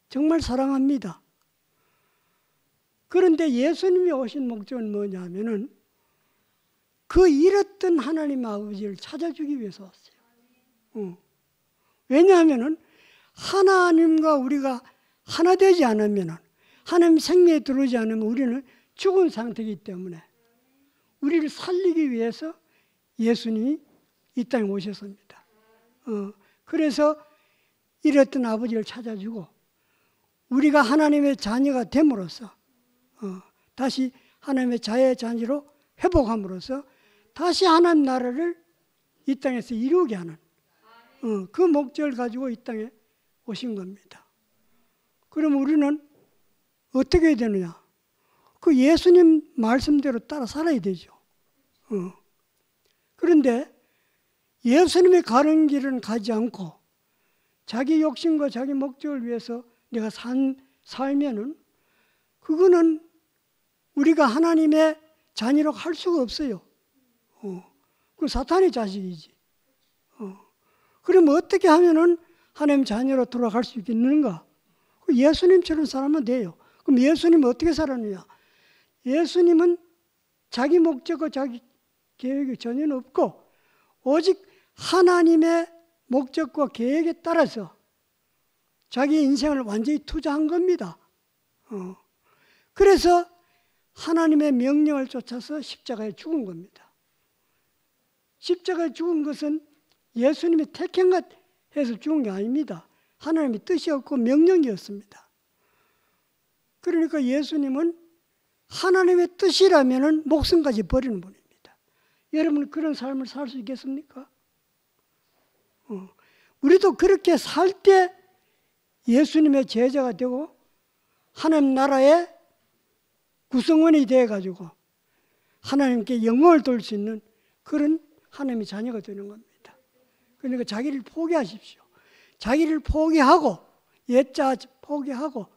정말 사랑합니다. 그런데 예수님이 오신 목적은 뭐냐면은 그 잃었던 하나님 아버지를 찾아주기 위해서 왔어요. 왜냐하면은 하나님과 우리가 하나 되지 않으면은 하나님 생명에 들어오지 않으면 우리는 죽은 상태이기 때문에 우리를 살리기 위해서 예수님이 이 땅에 오셨습니다. 그래서 잃었던 아버지를 찾아주고 우리가 하나님의 자녀가 됨으로써 다시 하나님의 자의 자녀로 회복함으로써 다시 하나님 나라를 이 땅에서 이루게 하는 그 목적을 가지고 이 땅에 오신 겁니다. 그럼 우리는 어떻게 해야 되느냐? 그 예수님 말씀대로 따라 살아야 되죠. 그런데 예수님의 가는 길은 가지 않고 자기 욕심과 자기 목적을 위해서 내가 살면은 그거는 우리가 하나님의 자녀라고 할 수가 없어요. 그 사탄의 자식이지. 그럼 어떻게 하면은 하나님 자녀로 돌아갈 수 있겠는가? 예수님처럼 살면 돼요. 그럼 예수님은 어떻게 살았느냐? 예수님은 자기 목적과 자기 계획이 전혀 없고 오직 하나님의 목적과 계획에 따라서 자기 인생을 완전히 투자한 겁니다. 그래서 하나님의 명령을 쫓아서 십자가에 죽은 겁니다. 십자가에 죽은 것은 예수님이 택한 것 해서 죽은 게 아닙니다. 하나님의 뜻이었고 명령이었습니다. 그러니까 예수님은 하나님의 뜻이라면 목숨까지 버리는 분입니다. 여러분 그런 삶을 살 수 있겠습니까? 우리도 그렇게 살 때 예수님의 제자가 되고 하나님 나라의 구성원이 되어가지고 하나님께 영광을 돌릴 수 있는 그런 하나님의 자녀가 되는 겁니다. 그러니까 자기를 포기하십시오. 자기를 포기하고 옛자 포기하고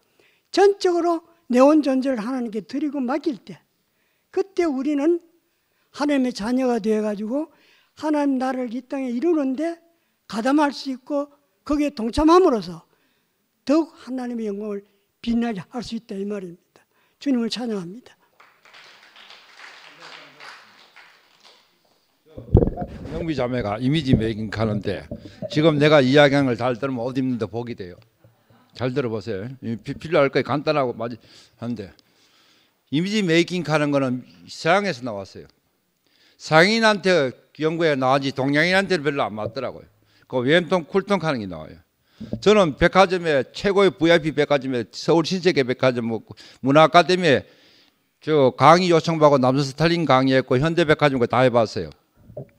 전적으로 내 온 존재를 하나님께 드리고 맡길 때 그때 우리는 하나님의 자녀가 되어가지고 하나님 나라를 이 땅에 이루는데 가담할 수 있고 거기에 동참함으로써 더욱 하나님의 영광을 빛나게 할 수 있다 이 말입니다. 주님을 찬양합니다. 영미 자매가 이미지 메이킹 하는데 지금 내가 이야기하는 걸 잘 들으면 옷 입는 데 복이 돼요. 잘 들어보세요. 필요할 거에 간단하고 한데 이미지 메이킹 하는 거는 서양에서 나왔어요. 서양인한테 연구에 나왔지 동양인한테는 별로 안 맞더라고요. 그 왼통 쿨통 하는 게 나와요. 저는 백화점에 최고의 VIP 백화점에 서울 신세계 백화점 문화 아카데미에 저 강의 요청받고 남서 스타일링 강의했고 현대백화점 다 해봤어요.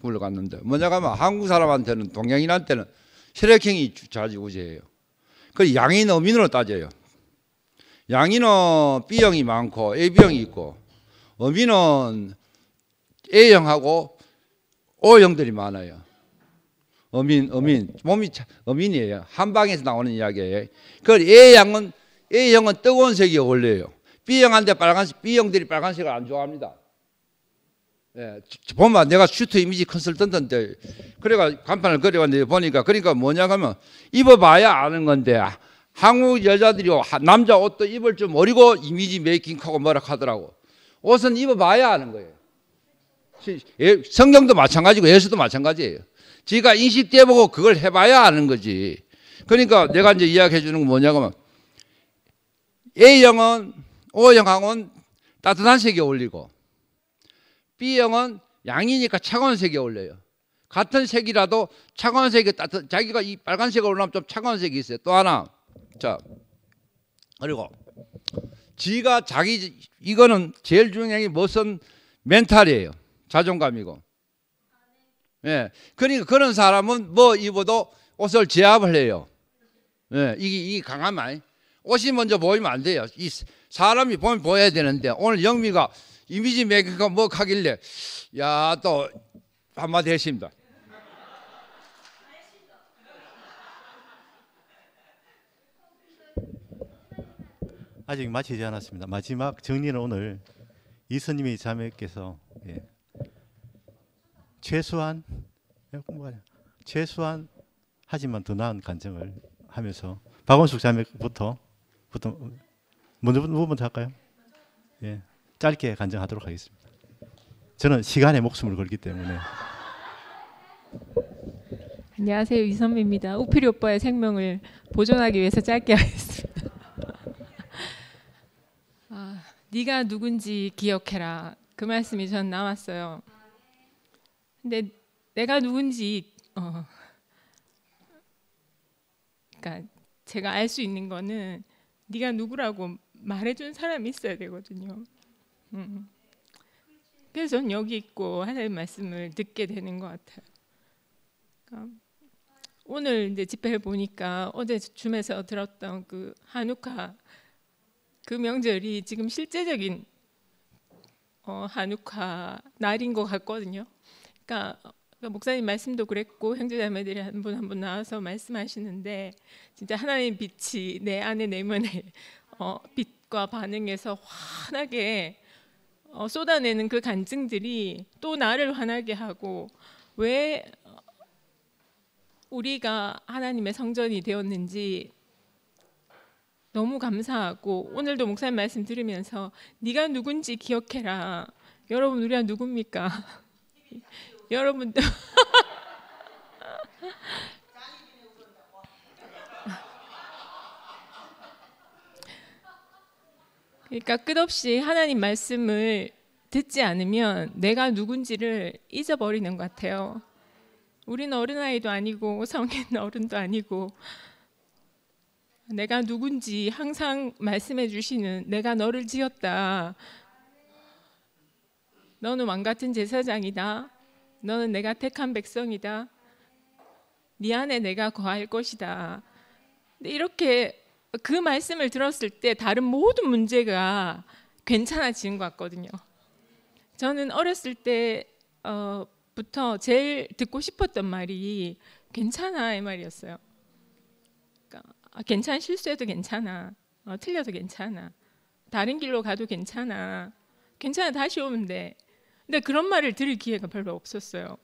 불러갔는데 뭐냐 하면 한국 사람한테는 동양인한테는 혈액형이 좌지우지예요. 그 양인 어민으로 따져요. 양인은 B형이 많고 AB형이 있고 어민은 A형하고 O형들이 많아요. 어민 몸이 어민이에요. 한방에서 나오는 이야기예요. 그 A형은 뜨거운 색이 어울려요. B형한테 빨간색, B형들이 빨간색을 안 좋아합니다. 예, 보면 내가 슈트 이미지 컨설턴트인데 그래가 간판을 그려봤는데 보니까 그러니까 뭐냐 하면 입어봐야 아는 건데 한국 여자들이 남자 옷도 입을 줄 모르고 이미지 메이킹하고 뭐라 하더라고. 옷은 입어봐야 아는 거예요. 성경도 마찬가지고 예수도 마찬가지예요. 지가 인식돼 보고 그걸 해봐야 아는 거지. 그러니까 내가 이제 이야기해 주는 건 뭐냐면 A형은 O형하고는 따뜻한 색이 어울리고 B형은 양이니까 차가운 색이 어울려요. 같은 색이라도 차가운 색이 자기가 이 빨간색을 올라면 좀 차가운 색이 있어요. 또 하나 자 그리고 지가 자기 이거는 제일 중요한 게 무슨 멘탈이에요. 자존감이고. 예, 그러니까 그런 사람은 뭐 입어도 옷을 제압을 해요. 예, 이게 강한 말. 옷이 먼저 보이면 안 돼요. 이 사람이 보면 보여야 되는데 오늘 영미가 이미지 메이커가 뭐 하길래 야 또 한마디 했습니다. 아직 마치지 않았습니다. 마지막 정리는 오늘 이스님이 자매께서 최소한 하지만 더 나은 간증을 하면서 박원숙 자매부터 먼저 할까요? 예, 짧게 간증하도록 하겠습니다. 저는 시간에 목숨을 걸기 때문에. 안녕하세요, 이선미입니다. 우필이 오빠의 생명을 보존하기 위해서 짧게 하겠습니다. 네가 누군지 기억해라. 그 말씀이 전 나왔어요. 근데 내가 누군지 그러니까 제가 알 수 있는 거는 네가 누구라고 말해준 사람이 있어야 되거든요. 그래서 전 여기 있고 하나님 말씀을 듣게 되는 것 같아요. 그러니까 오늘 이제 집회를 보니까 어제 줌에서 들었던 그 한우카 그 명절이 지금 실제적인 한우카 날인 것 같거든요. 그러니까 목사님 말씀도 그랬고 형제자매들이 한 분 한 분 나와서 말씀하시는데 진짜 하나님의 빛이 내 안에 내면에 빛과 반응해서 환하게 쏟아내는 그 간증들이 또 나를 환하게 하고 왜 우리가 하나님의 성전이 되었는지 너무 감사하고 오늘도 목사님 말씀 들으면서 네가 누군지 기억해라. 여러분 우리가 누굽니까? 여러분도 그러니까 끝없이 하나님 말씀을 듣지 않으면 내가 누군지를 잊어버리는 것 같아요. 우리는 어린아이도 아니고 성인 어른도 아니고 내가 누군지 항상 말씀해 주시는 내가 너를 지었다. 너는 왕같은 제사장이다. 너는 내가 택한 백성이다. 네 안에 내가 거할 것이다. 이렇게 그 말씀을 들었을 때 다른 모든 문제가 괜찮아지는 것 같거든요. 저는 어렸을 때부터 제일 듣고 싶었던 말이 괜찮아 이 말이었어요. 그러니까 괜찮아, 실수해도 괜찮아, 틀려도 괜찮아, 다른 길로 가도 괜찮아, 괜찮아 다시 오면 돼. 근데 그런 말을 들을 기회가 별로 없었어요.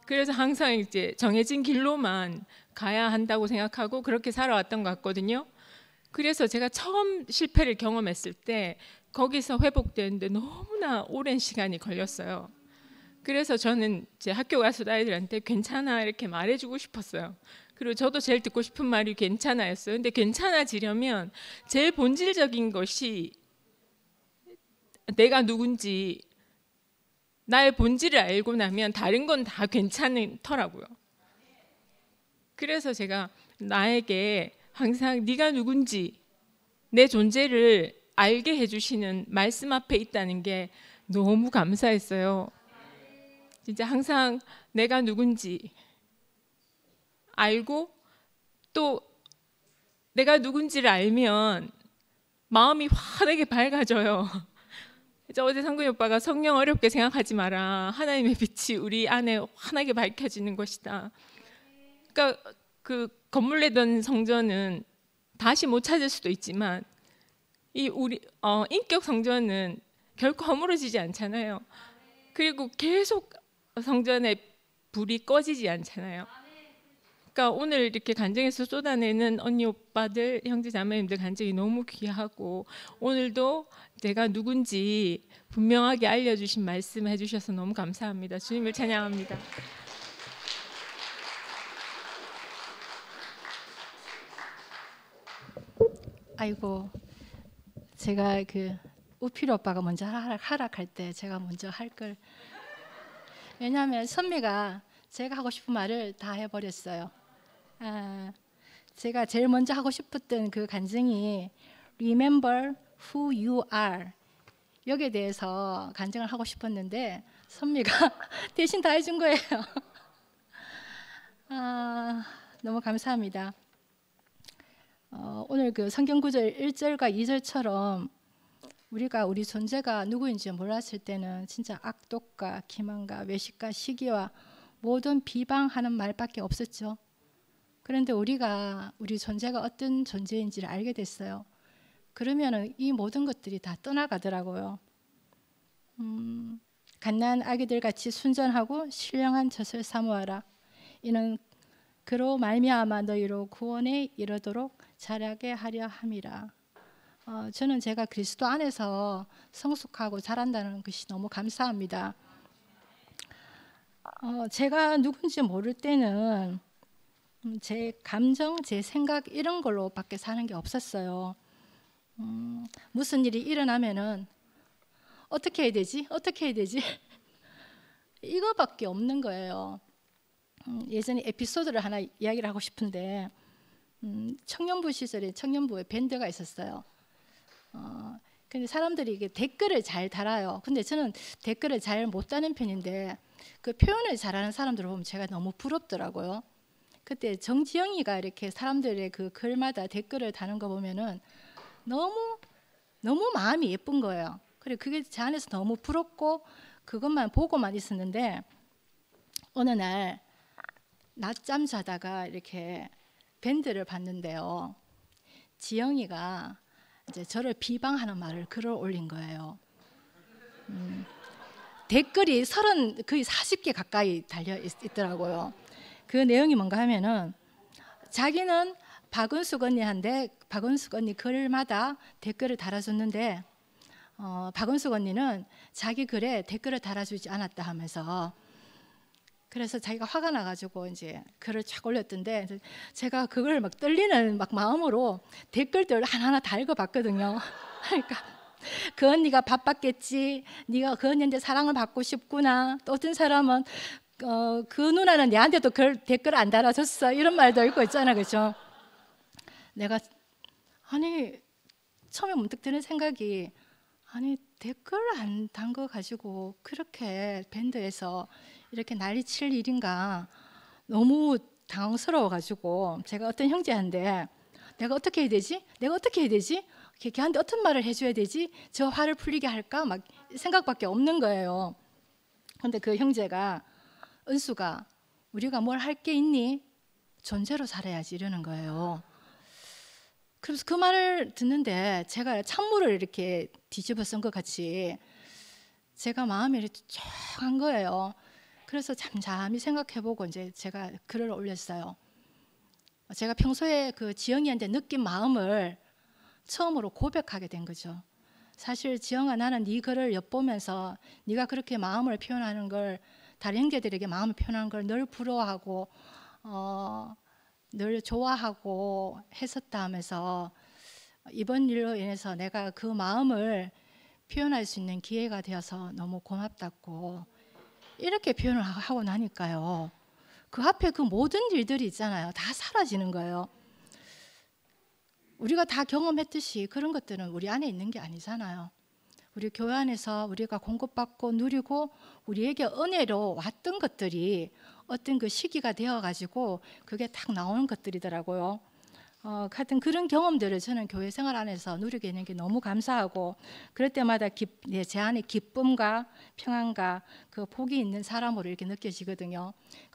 그래서 항상 이제 정해진 길로만 가야 한다고 생각하고 그렇게 살아왔던 것 같거든요. 그래서 제가 처음 실패를 경험했을 때 거기서 회복되는데 너무나 오랜 시간이 걸렸어요. 그래서 저는 제 학교 가서 아이들한테 괜찮아 이렇게 말해주고 싶었어요. 그리고 저도 제일 듣고 싶은 말이 괜찮아였어요. 근데 괜찮아지려면 제일 본질적인 것이 내가 누군지 나의 본질을 알고 나면 다른 건 다 괜찮더라고요. 그래서 제가 나에게 항상 네가 누군지 내 존재를 알게 해주시는 말씀 앞에 있다는 게 너무 감사했어요. 진짜 항상 내가 누군지 알고 또 내가 누군지를 알면 마음이 환하게 밝아져요. 어제 상근이 오빠가 성령 어렵게 생각하지 마라. 하나님의 빛이 우리 안에 환하게 밝혀지는 것이다. 그러니까 그 건물내던 성전은 다시 못 찾을 수도 있지만 이 우리 인격 성전은 결코 허물어지지 않잖아요. 그리고 계속 성전에 불이 꺼지지 않잖아요. 그러니까 오늘 이렇게 간증에서 쏟아내는 언니 오빠들 형제 자매님들 간증이 너무 귀하고 오늘도 내가 누군지 분명하게 알려주신 말씀 해주셔서 너무 감사합니다. 주님을 찬양합니다. 아이고 제가 그 우필 오빠가 먼저 하락할 때 제가 먼저 할 걸. 왜냐하면 선미가 제가 하고 싶은 말을 다 해버렸어요. 제가 제일 먼저 하고 싶었던 그 간증이 Remember who you are 여기에 대해서 간증을 하고 싶었는데 선미가 대신 다 해준 거예요. 너무 감사합니다. 오늘 그 성경 구절 1절과 2절처럼 우리가 우리 존재가 누구인지 몰랐을 때는 진짜 악독과 기만과 외식과 시기와 모든 비방하는 말밖에 없었죠. 그런데 우리가 우리 존재가 어떤 존재인지를 알게 됐어요. 그러면은 이 모든 것들이 다 떠나가더라고요. 갓난 아기들 같이 순전하고 신령한 젖을 사모하라. 이는 그로 말미암아 너희로 구원에 이르도록 자라게 하려 함이라. 저는 제가 그리스도 안에서 성숙하고 자란다는 것이 너무 감사합니다. 제가 누군지 모를 때는 제 감정, 제 생각 이런 걸로밖에 사는 게 없었어요. 무슨 일이 일어나면은 어떻게 해야 되지? 어떻게 해야 되지? 이거밖에 없는 거예요. 예전에 에피소드를 하나 이야기를 하고 싶은데 청년부 시절에 청년부에 밴드가 있었어요. 근데 사람들이 이게 댓글을 잘 달아요. 근데 저는 댓글을 잘 못 다는 편인데 그 표현을 잘하는 사람들을 보면 제가 너무 부럽더라고요. 그때 정지영이가 이렇게 사람들의 그 글마다 댓글을 다는 거 보면은 너무 마음이 예쁜 거예요. 그리고 그게 제 안에서 너무 부럽고 그것만 보고만 있었는데 어느 날 낮잠 자다가 이렇게 밴드를 봤는데요. 지영이가 이제 저를 비방하는 말을 글을 올린 거예요. 댓글이 거의 40개 가까이 달려 있더라고요. 그 내용이 뭔가 하면은 자기는 박은숙 언니한테 박은숙 언니 글마다 댓글을 달아줬는데 박은숙 언니는 자기 글에 댓글을 달아주지 않았다 하면서 그래서 자기가 화가 나가지고 이제 글을 쫙 올렸던데 제가 그걸 막 떨리는 막 마음으로 댓글들 하나하나 다 읽어봤거든요. 그러니까 그 언니가 바빴겠지, 네가 그 언니한테 사랑을 받고 싶구나. 또 어떤 사람은 그 누나는 내한테도 댓글 안 달아줬어 이런 말도 읽고 있잖아, 그죠? 내가 처음에 문득 드는 생각이 댓글 안 단 거 가지고 그렇게 밴드에서 이렇게 난리 칠 일인가 너무 당황스러워 가지고 제가 어떤 형제한테 내가 어떻게 해야 되지? 내가 어떻게 해야 되지? 걔한테 어떤 말을 해줘야 되지? 저 화를 풀리게 할까? 막 생각밖에 없는 거예요. 근데 그 형제가 은수가 우리가 뭘 할 게 있니? 존재로 살아야지 이러는 거예요. 그래서 그 말을 듣는데 제가 찬물을 이렇게 뒤집어 쓴 것 같이 제가 마음이 이렇게 쫙한 거예요. 그래서 잠잠히 생각해보고 이제 제가 글을 올렸어요. 제가 평소에 그 지영이한테 느낀 마음을 처음으로 고백하게 된 거죠. 사실 지영아, 나는 네 글을 엿보면서 네가 그렇게 마음을 표현하는 걸, 다른 형제들에게 마음을 표현하는 걸 늘 부러워하고 늘 좋아하고 했었다 하면서 이번 일로 인해서 내가 그 마음을 표현할 수 있는 기회가 되어서 너무 고맙다고 이렇게 표현을 하고 나니까요. 그 앞에 그 모든 일들이 있잖아요. 다 사라지는 거예요. 우리가 다 경험했듯이 그런 것들은 우리 안에 있는 게 아니잖아요. 우리 교회 안에서 우리가 공급받고 누리고 우리에게 은혜로 왔던 것들이 어떤 그 시기가 되어가지고 그게 딱 나오는 것들이더라고요. 하여튼 그런 경험들을 저는 교회 생활 안에서 누리게 되는 게 너무 감사하고 그럴 때마다 제 안에 기쁨과 평안과 그 복이 있는 사람으로 이렇게 느껴지거든요.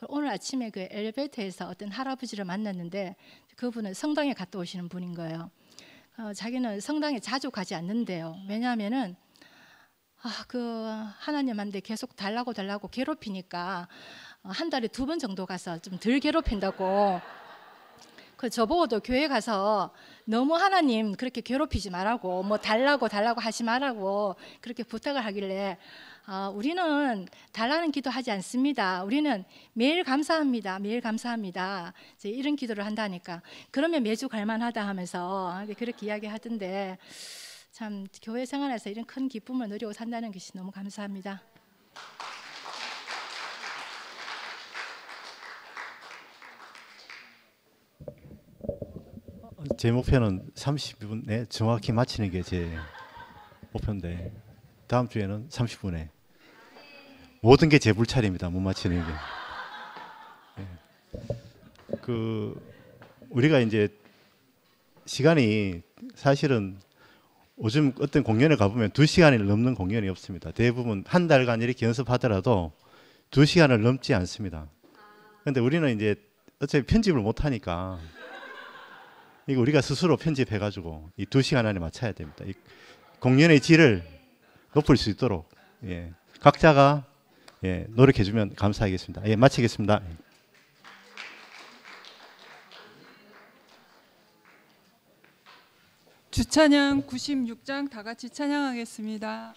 오늘 아침에 그 엘리베이터에서 어떤 할아버지를 만났는데 그분은 성당에 갔다 오시는 분인 거예요. 자기는 성당에 자주 가지 않는데요. 왜냐하면은 그 하나님한테 계속 달라고 괴롭히니까 한 달에 2번 정도 가서 좀 덜 괴롭힌다고. 그 저보고도 교회 가서 너무 하나님 그렇게 괴롭히지 말라고, 뭐 달라고 하지 말라고 그렇게 부탁을 하길래 우리는 달라는 기도하지 않습니다. 우리는 매일 감사합니다. 매일 감사합니다. 이제 이런 기도를 한다니까. 그러면 매주 갈만하다 하면서 그렇게 이야기하던데 참 교회 생활에서 이런 큰 기쁨을 누리고 산다는 것이 너무 감사합니다. 제 목표는 30분에 정확히 마치는 게 제 목표인데 다음 주에는 30분에 모든 게 제 불찰입니다. 못 마치는 게. 그 우리가 이제 시간이 사실은 요즘 어떤 공연에 가보면 2시간을 넘는 공연이 없습니다. 대부분 한 달간 이렇게 연습하더라도 2시간을 넘지 않습니다. 그런데 우리는 이제 어차피 편집을 못하니까 이거 우리가 스스로 편집해가지고 이 2시간 안에 맞춰야 됩니다. 이 공연의 질을 높일 수 있도록 각자가 노력해주면 감사하겠습니다. 마치겠습니다. 주찬양 96장 다 같이 찬양하겠습니다.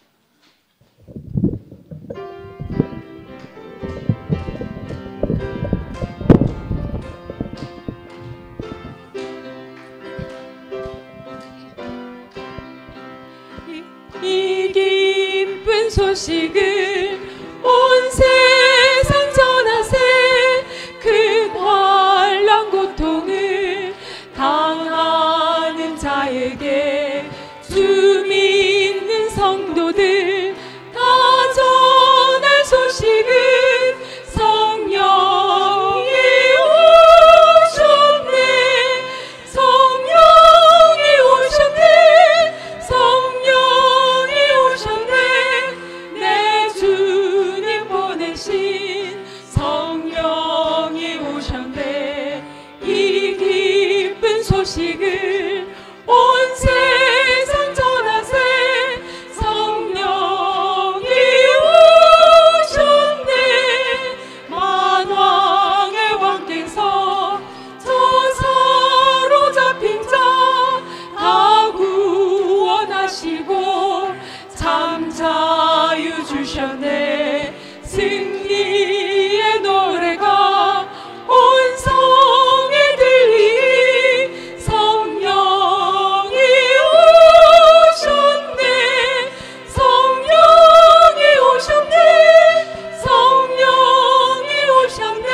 이 기쁜 소식을 온 세상 전하세. 그 환난 고통을 당하는 자에게 주 믿는 성도들 다 전할 소식은 성령이 오셨네. 성령이 오셨네. 성령이 오셨네. 내 주님 보내신 성령이 오셨네. 이 기쁜 소식을 온 세상 전하세. 성령이 오셨네. 만왕의 왕께서 저 사로잡힌 자 다 구원하시고 참 자유 주셨네. 승리의 노래가 온 성에 들리니 성령이 오셨네. 성령이 오셨네. 성령이 오셨네.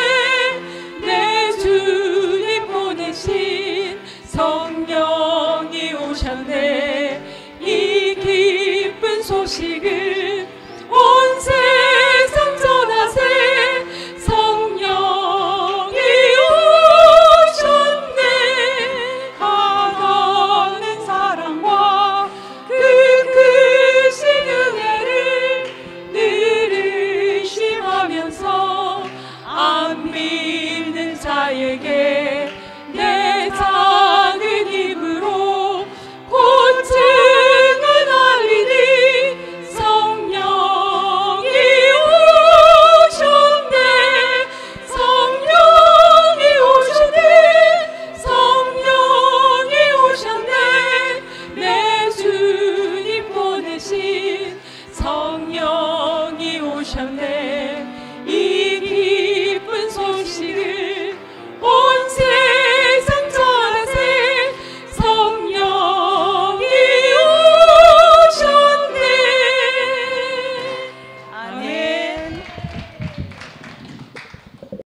내 주님 보내신 성령이 오셨네. 이 기쁜 소식을 온 세상 전하세. 성령이 오셨네. 하나는 사랑과 그 크신 은혜를 늘 의심하면서 안 믿는 자에게 내 작은 힘으로 고증을 알리니 성령이 오셨네. 성령이 오셨네. 성령이 오셨네. 내 주님 보내신 성령이 오셨네. 이 기쁜 소식을